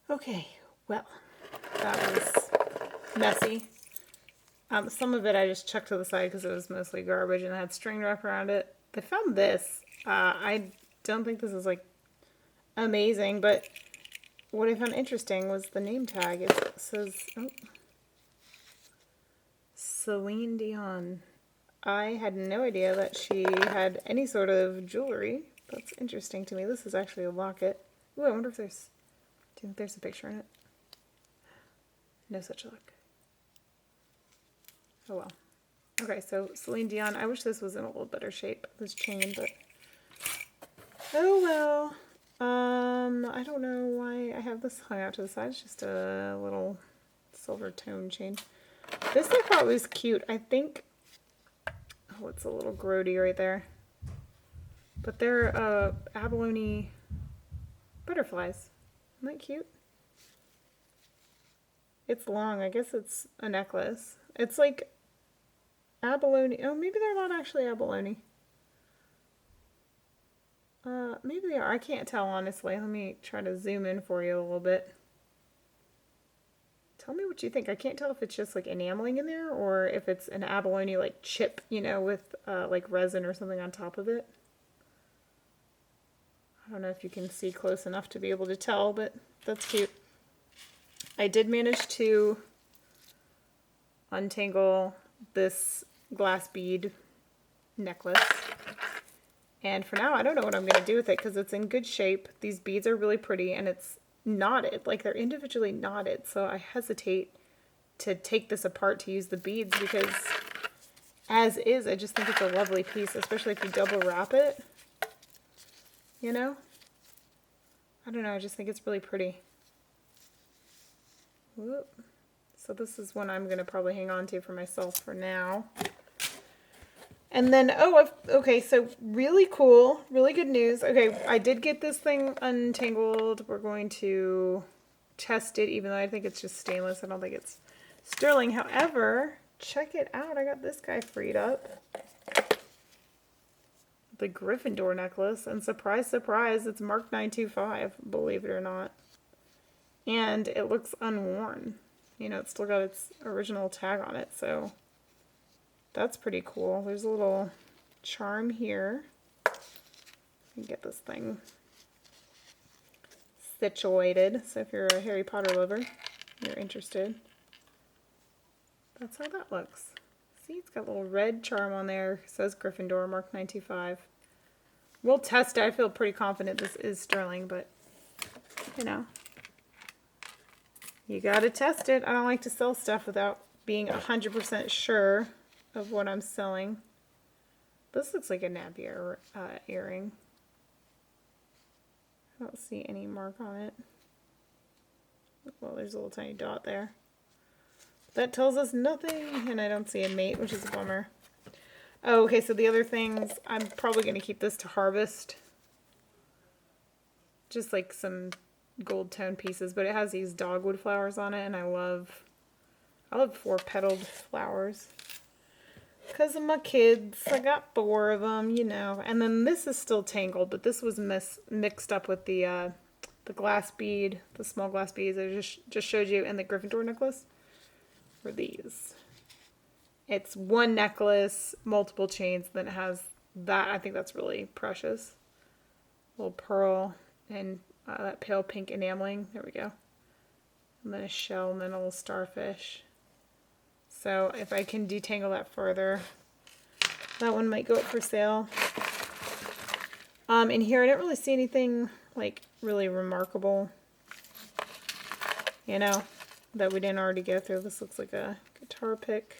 Okay. Well, that was messy. Some of it I just chucked to the side because it was mostly garbage and I had string wrap around it. I found this. I don't think this is like amazing, but what I found interesting was the name tag. It says, oh, Celine Dion. I had no idea that she had any sort of jewelry. That's interesting to me. This is actually a locket. Ooh, I wonder if there's, do you think there's a picture in it? No such luck. Oh well. Okay, so Celine Dion. I wish this was in a little better shape, this chain, but oh well. I don't know why I have this hung out to the side. It's just a little silver tone chain. This I thought was cute. I think, Oh, it's a little grody right there. But they're abalone butterflies. Isn't that cute? It's long. I guess it's a necklace. It's like abalone. Oh, maybe they're not actually abalone. Maybe they are. I can't tell, honestly. Let me try to zoom in for you a little bit. Tell me what you think. I can't tell if it's just like enameling in there or if it's an abalone like chip, you know, with like resin or something on top of it. I don't know if you can see close enough to be able to tell, but that's cute. I did manage to untangle this glass bead necklace. And for now, I don't know what I'm going to do with it because it's in good shape. These beads are really pretty and it's knotted, like they're individually knotted. So I hesitate to take this apart to use the beads because as is, I just think it's a lovely piece, especially if you double wrap it, you know? I don't know, I just think it's really pretty. Whoop. So this is one I'm going to probably hang on to for myself for now. And then, okay, so really cool, really good news. Okay, I did get this thing untangled. We're going to test it, even though I think it's just stainless. I don't think it's sterling. However, check it out. I got this guy freed up. The Gryffindor necklace. And surprise, surprise, it's marked 925, believe it or not. And it looks unworn. You know, it's still got its original tag on it, so that's pretty cool. There's a little charm here. Let me get this thing situated. So if you're a Harry Potter lover, you're interested. That's how that looks. See, it's got a little red charm on there. It says Gryffindor, mark 925. We'll test it. I feel pretty confident this is sterling, but, you know, you gotta test it. I don't like to sell stuff without being 100% sure of what I'm selling. This looks like a Napier earring. I don't see any mark on it. Well, there's a little tiny dot there. That tells us nothing, and I don't see a mate, which is a bummer. Oh, okay, so the other things, I'm probably going to keep this to harvest. Just like some gold tone pieces, but it has these dogwood flowers on it, and I love 4-petaled flowers. Because of my kids, I got 4 of them, you know. And then this is still tangled, but this was mixed up with the glass bead, the small glass beads I just showed you, and the Gryffindor necklace. For these, it's one necklace, multiple chains. Then it has that. I think that's really precious. Little pearl and that pale pink enameling. There we go. And then a shell, and then a little starfish. So if I can detangle that further, that one might go up for sale. In here, I don't really see anything like really remarkable, you know, that we didn't already go through. This looks like a guitar pick.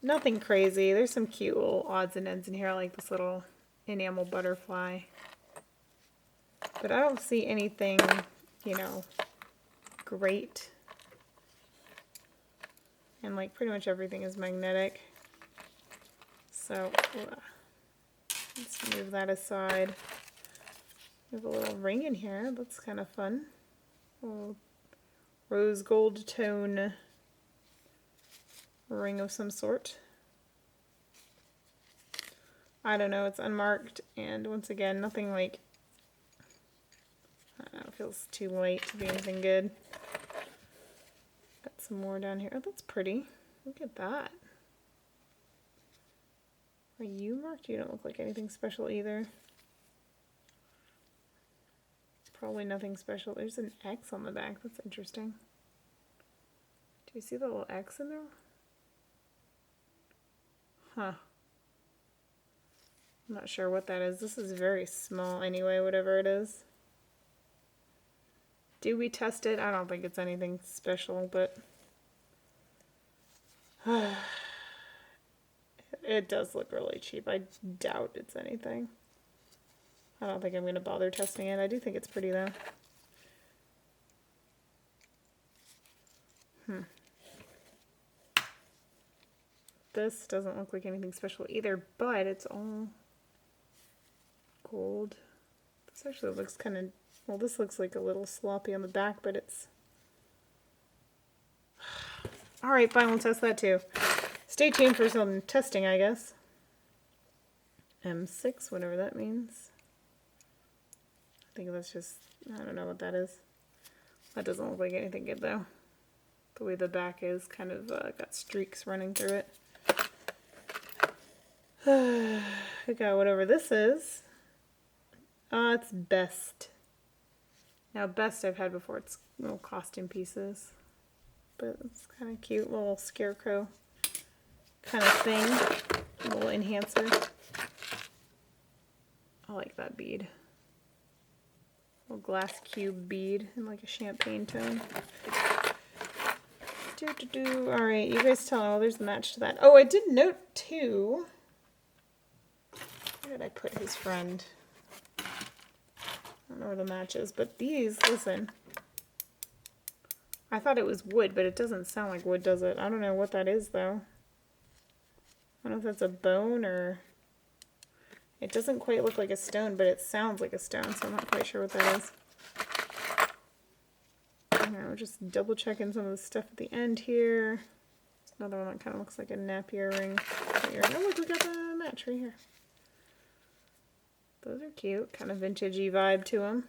Nothing crazy. There's some cute little odds and ends in here. I like this little enamel butterfly. But I don't see anything, you know, great. And like pretty much everything is magnetic. So let's move that aside. We have a little ring in here. That's kind of fun. A little rose gold tone ring of some sort. I don't know. It's unmarked. And once again, nothing like, I don't know, it feels too light to be anything good. Got some more down here. Oh, that's pretty. Look at that. Are you marked? You don't look like anything special either. Probably nothing special. There's an X on the back. That's interesting. Do you see the little X in there? Huh. I'm not sure what that is. This is very small anyway, whatever it is. Do we test it? I don't think it's anything special, but it does look really cheap. I doubt it's anything. I don't think I'm going to bother testing it. I do think it's pretty though. this doesn't look like anything special either, but it's all gold. This actually looks kind of, well, this looks like a little sloppy on the back, but it's... Alright, fine, we'll test that too. Stay tuned for some testing, I guess. M6, whatever that means. I think that's just, I don't know what that is. That doesn't look like anything good though. The way the back is kind of got streaks running through it. I got whatever this is. It's Best. Now Best I've had before. It's little costume pieces. But it's kind of cute. Little scarecrow kind of thing. A little enhancer. I like that bead. Little glass cube bead in like a champagne tone. Alright, you guys tell me. Oh, there's the match to that. Oh, I did note too. Where did I put his friend? I don't know where the match is, but these, listen. I thought it was wood, but it doesn't sound like wood, does it? I don't know what that is, though. I don't know if that's a bone or... It doesn't quite look like a stone, but it sounds like a stone, so I'm not quite sure what that is. We're just double checking some of the stuff at the end here. There's another one that kind of looks like a Napier ring. Oh, look, we got the match right here. Those are cute. Kind of vintagey vibe to them.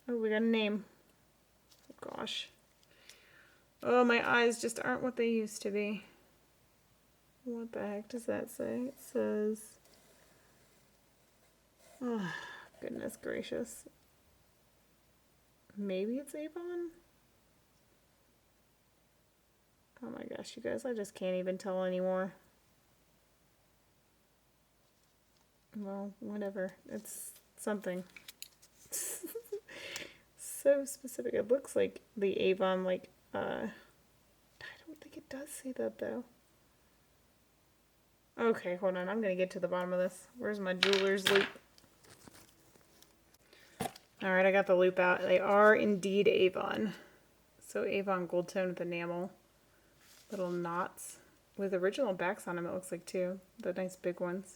Oh, we got a name. Oh, gosh. Oh, my eyes just aren't what they used to be. What the heck does that say? It says... Oh, goodness gracious. Maybe it's Avon? Oh my gosh, you guys, I just can't even tell anymore. Well, whatever. It's something. So specific. It looks like the Avon, like, I don't think it does say that, though. Okay, hold on. I'm going to get to the bottom of this. Where's my jeweler's loop? Alright, I got the loop out. They are indeed Avon. So Avon gold tone with enamel. Little knots. With original backs on them, it looks like, too. The nice big ones.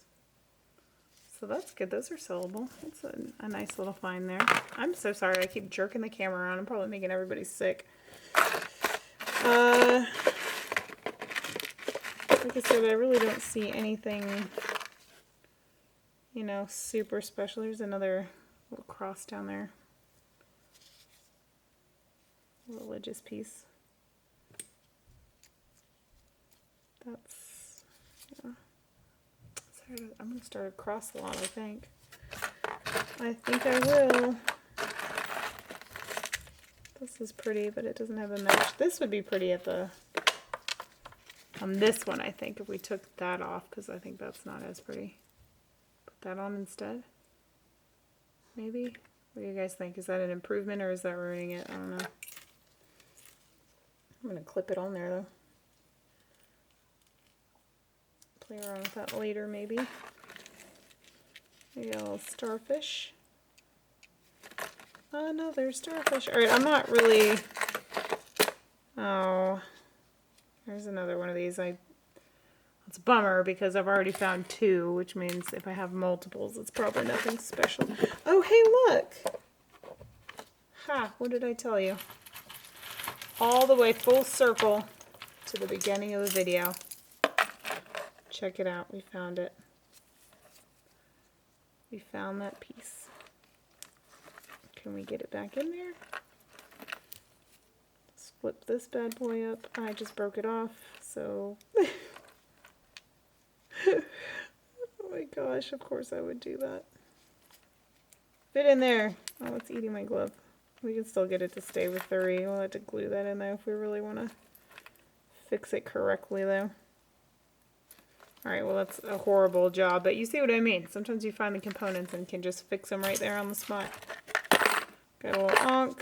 So that's good. Those are sellable. That's a nice little find there. I'm so sorry. I keep jerking the camera around. I'm probably making everybody sick. Like I said, I really don't see anything, you know, super special. There's another little cross down there. A religious piece. That's, yeah. Sorry, I'm going to start a cross salon, I think. I think I will. This is pretty, but it doesn't have a match. This would be pretty at the... on this one, I think, if we took that off, because I think that's not as pretty. Put that on instead. Maybe? What do you guys think? Is that an improvement, or is that ruining it? I don't know. I'm going to clip it on there, though. Play around with that later, maybe. Maybe a little starfish. Oh, no, there's starfish. Alright, I'm not really... Oh... There's another one of these. It's a bummer because I've already found two, which means if I have multiples, it's probably nothing special. Oh, hey, look! Ha, what did I tell you? All the way full circle to the beginning of the video. Check it out. We found it. We found that piece. Can we get it back in there? Flip this bad boy up. I just broke it off, so... Oh my gosh, of course I would do that. Fit in there. Oh, it's eating my glove. We can still get it to stay with 30. We'll have to glue that in though if we really want to fix it correctly though. Alright, well that's a horrible job, but you see what I mean. Sometimes you find the components and can just fix them right there on the spot. Got a little onk.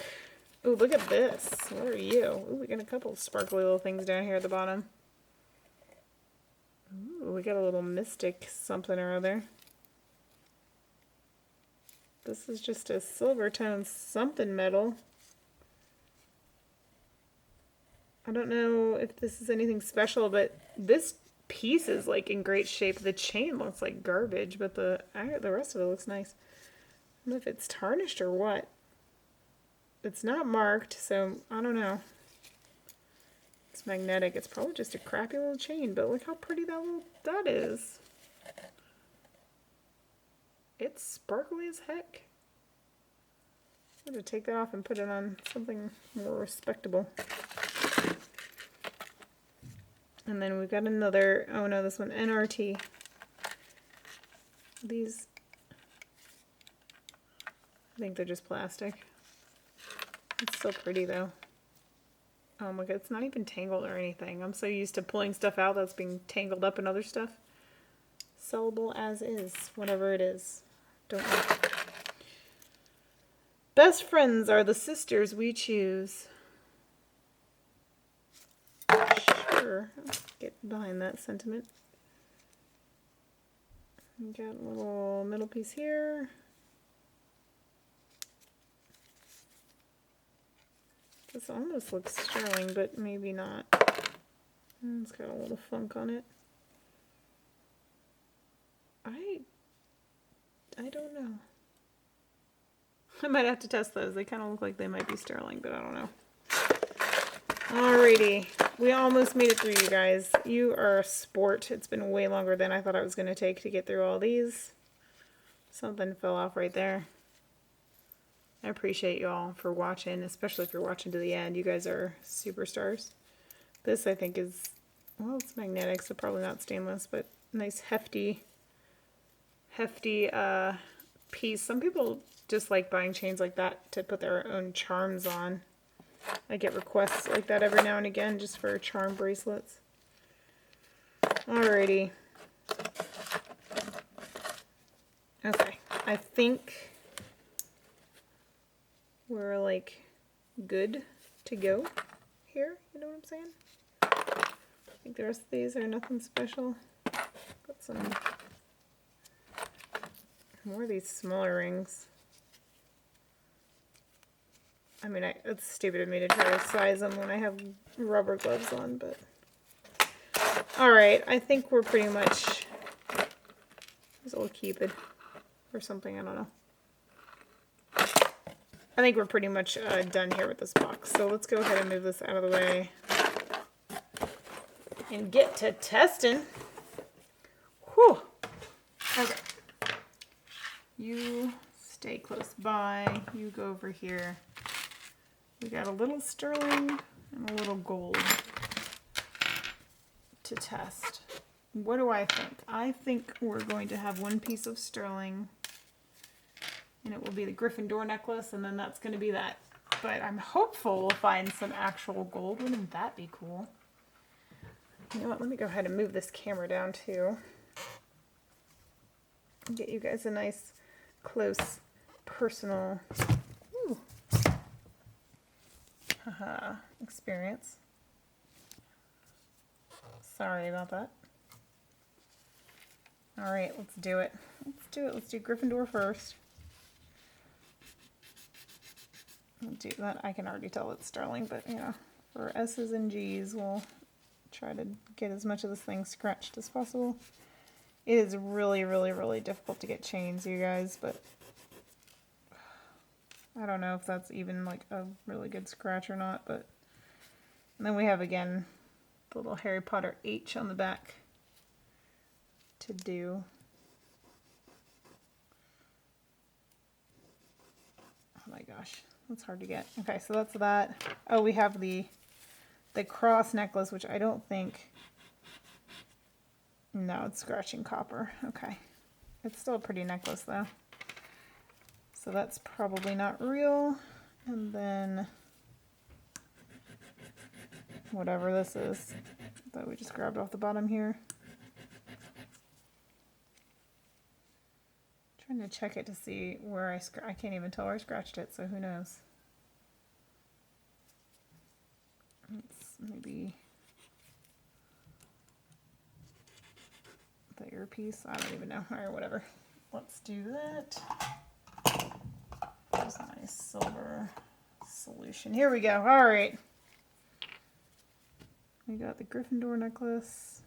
Ooh, look at this. What are you? Ooh, we got a couple sparkly little things down here at the bottom. Ooh, we got a little mystic something or other. This is just a silver tone something metal. I don't know if this is anything special, but this piece is like in great shape. The chain looks like garbage, but the rest of it looks nice. I don't know if it's tarnished or what. It's not marked, so I don't know. It's magnetic. It's probably just a crappy little chain, but look how pretty that is. It's sparkly as heck. I'm going to take that off and put it on something more respectable. And then we've got another, oh no, this one, NRT. These, I think they're just plastic. It's so pretty though. Oh my god, it's not even tangled or anything. I'm so used to pulling stuff out that's being tangled up in other stuff. Sellable as is, whatever it is. Don't know. Best friends are the sisters we choose. Sure, I'll get behind that sentiment. We got a little middle piece here. This almost looks sterling, but maybe not. It's got a little funk on it. I don't know. I might have to test those. They kind of look like they might be sterling, but I don't know. Alrighty. We almost made it through, you guys. You are a sport. It's been way longer than I thought it was going to take to get through all these. Something fell off right there. I appreciate you all for watching, especially if you're watching to the end. You guys are superstars. This, I think, is, well, it's magnetic, so probably not stainless, but nice hefty piece. Some people just like buying chains like that to put their own charms on. I get requests like that every now and again just for charm bracelets. Alrighty. Okay, I think we're like good to go here, you know what I'm saying? I think the rest of these are nothing special. Got some more of these smaller rings. I mean, it's stupid of me to try to size them when I have rubber gloves on, but... Alright, I think we're pretty much... There's a little Cupid or something, I don't know. I think we're pretty much done here with this box. So let's go ahead and move this out of the way and get to testing. Whew. Okay. You stay close by. You go over here. We got a little sterling and a little gold to test. What do I think? I think we're going to have one piece of sterling, and it will be the Gryffindor necklace, and then that's going to be that. But I'm hopeful we'll find some actual gold. Wouldn't that be cool? You know what? Let me go ahead and move this camera down too. Get you guys a nice, close, personal experience. Sorry about that. Alright, let's do it. Let's do it. Let's do Gryffindor first. We'll do that. I can already tell it's sterling, but you know, for S's and G's, we'll try to get as much of this thing scratched as possible. It is really, really, really difficult to get chains, you guys, but I don't know if that's even like a really good scratch or not, but and then we have again the little Harry Potter H on the back to do. Oh my gosh, that's hard to get. Okay, so that's that. Oh, we have the cross necklace, which I don't think, no, it's scratching copper. Okay, it's still a pretty necklace though. So that's probably not real. And then whatever this is that we just grabbed off the bottom here. Trying to check it to see where I can't even tell where I scratched it, so who knows. It's maybe the earpiece. I don't even know. Alright, whatever. Let's do that. There's my silver solution. Here we go. Alright. We got the Gryffindor necklace.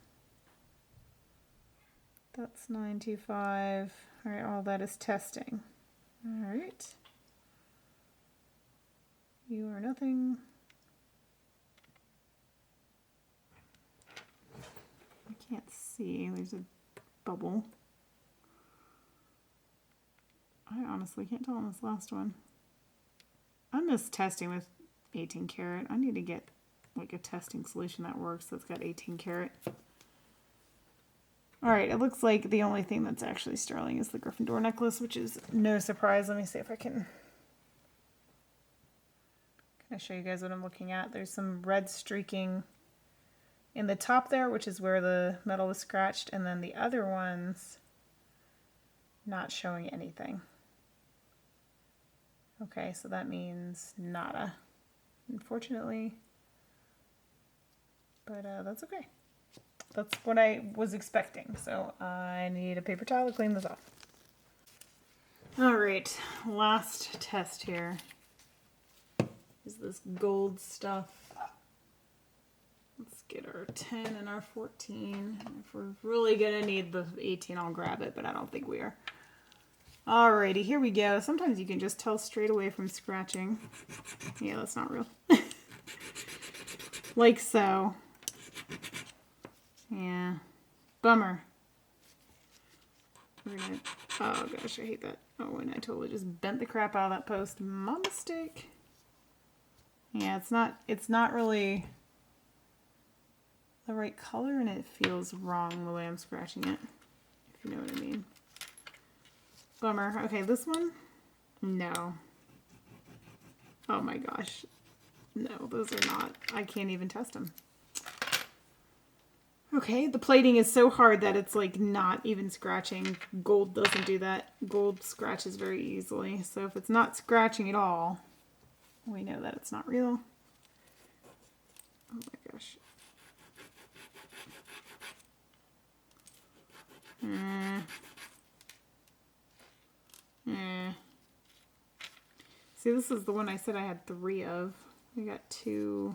That's 925. All right, all that is testing. All right. You are nothing. I can't see. There's a bubble. I honestly can't tell on this last one. I'm just testing with 18 karat. I need to get like a testing solution that works that's got 18 karat. All right, it looks like the only thing that's actually sterling is the Gryffindor necklace, which is no surprise. Let me see if I can show you guys what I'm looking at. There's some red streaking in the top there, which is where the metal was scratched, and then the other ones not showing anything. Okay, so that means nada, unfortunately, but that's okay. That's what I was expecting, so I need a paper towel to clean this off. All right, last test here is this gold stuff. Let's get our 10 and our 14. If we're really gonna need the 18, I'll grab it, but I don't think we are. Alrighty, here we go. Sometimes you can just tell straight away from scratching. Yeah, that's not real. Like so. Yeah. Bummer. We're gonna, oh gosh, I hate that. Oh, and I totally just bent the crap out of that post. My mistake. Yeah, it's not really the right color, and it feels wrong the way I'm scratching it, if you know what I mean. Bummer. Okay, this one? No. Oh my gosh. No, those are not. I can't even test them. Okay, the plating is so hard that it's like not even scratching. Gold doesn't do that. Gold scratches very easily. So if it's not scratching at all, we know that it's not real. Oh my gosh. See, this is the one I said I had 3 of. We got 2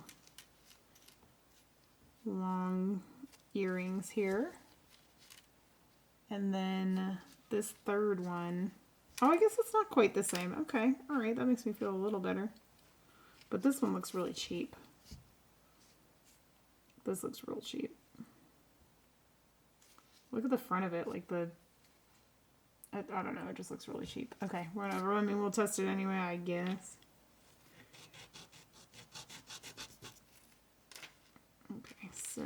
long earrings here. And then this third one. Oh, I guess it's not quite the same. Okay, all right, that makes me feel a little better. But this one looks really cheap. This looks real cheap. Look at the front of it, like the... I don't know, it just looks really cheap. Okay, whatever. I mean, we'll test it anyway, I guess. Okay, so...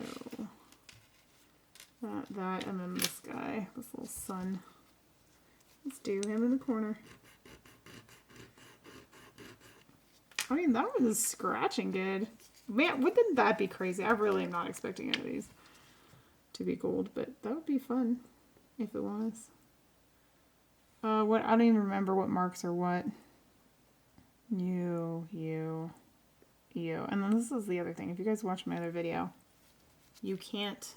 That, and then this guy, this little sun. Let's do him in the corner. I mean, that one is scratching good. Man, wouldn't that be crazy? I really am not expecting any of these to be gold, but that would be fun if it was. What? I don't even remember what marks are what. You. And then this is the other thing. If you guys watch my other video, you can't...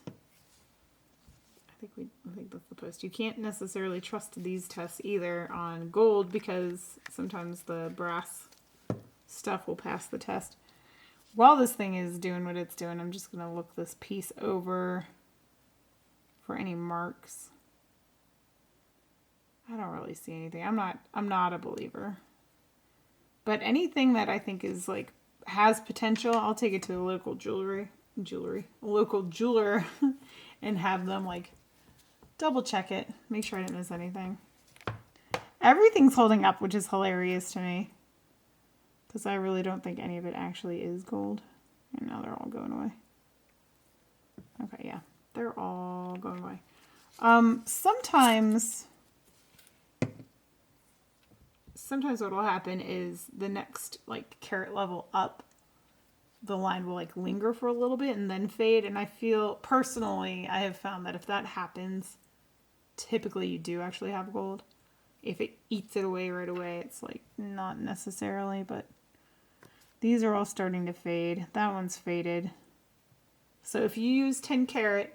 I think that's the post. You can't necessarily trust these tests either on gold because sometimes the brass stuff will pass the test. While this thing is doing what it's doing, I'm just going to look this piece over for any marks. I don't really see anything. I'm not a believer. But anything that I think is like has potential, I'll take it to the local local jeweler and have them like double check it, make sure I didn't miss anything. Everything's holding up, which is hilarious to me. Because I really don't think any of it actually is gold. And now they're all going away. Okay, yeah. They're all going away. Sometimes what will happen is the next like carat level up, the line will like linger for a little bit and then fade. And I feel, personally, I have found that if that happens, typically you do actually have gold. If it eats it away right away, it's like not necessarily, but these are all starting to fade. That one's faded. So if you use 10 karat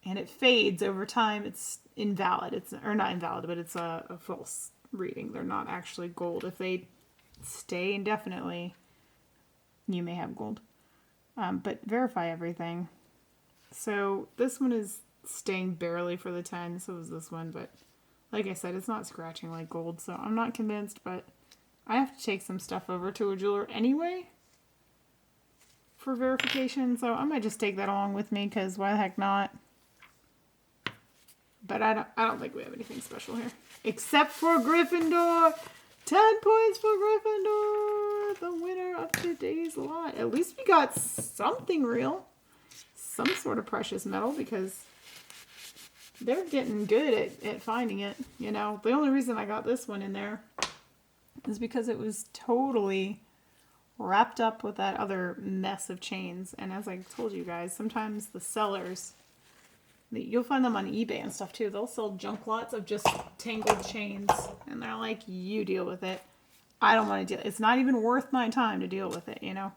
and it fades over time, it's invalid. It's, or not invalid, but it's a false reading. They're not actually gold. If they stay indefinitely, you may have gold. but verify everything. So this one is staying barely for the 10, so was this one, but like I said, it's not scratching like gold, so I'm not convinced, but I have to take some stuff over to a jeweler anyway for verification, so I might just take that along with me, because why the heck not? But I don't think we have anything special here. Except for Gryffindor! 10 points for Gryffindor! The winner of today's lot. At least we got something real. Some sort of precious metal, because they're getting good at finding it. You know, the only reason I got this one in there is because it was totally wrapped up with that other mess of chains. And as I told you guys, sometimes the sellers, you'll find them on eBay and stuff too. They'll sell junk lots of just tangled chains. And they're like, you deal with it. I don't want to deal. It's not even worth my time to deal with it, you know.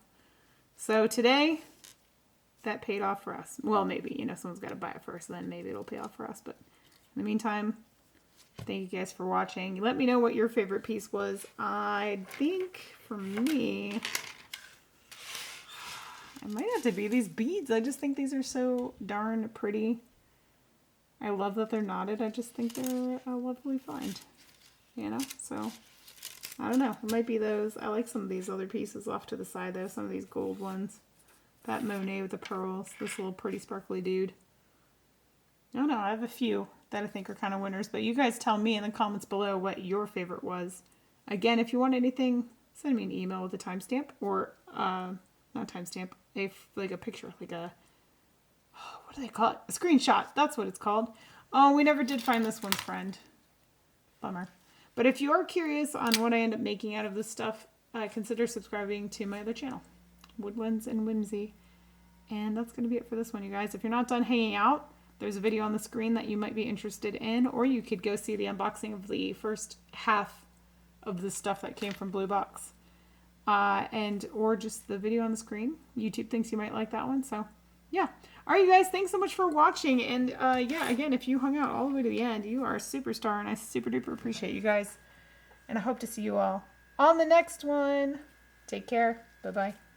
So today, that paid off for us. Well, maybe, you know, someone's got to buy it first, then maybe it'll pay off for us. But in the meantime, thank you guys for watching. Let me know what your favorite piece was. I think for me, it might have to be these beads. I just think these are so darn pretty. I love that they're knotted. I just think they're a lovely find, you know? So, I don't know. It might be those. I like some of these other pieces off to the side, though. Some of these gold ones. That Monet with the pearls. This little pretty sparkly dude. I don't know. I have a few that I think are kind of winners. But you guys tell me in the comments below what your favorite was. Again, if you want anything, send me an email with a timestamp. Or, not timestamp. Like a picture. Like a... what do they call it? A screenshot. That's what it's called. Oh, we never did find this one's friend. Bummer. But if you are curious on what I end up making out of this stuff, consider subscribing to my other channel, Woodlands and Whimsy. And that's going to be it for this one, you guys. If you're not done hanging out, there's a video on the screen that you might be interested in, or you could go see the unboxing of the first half of the stuff that came from Bluebox. Or just the video on the screen. YouTube thinks you might like that one, so yeah. All right, you guys, thanks so much for watching. And yeah, again, if you hung out all the way to the end, you are a superstar, and I super duper appreciate you guys. And I hope to see you all on the next one. Take care. Bye-bye.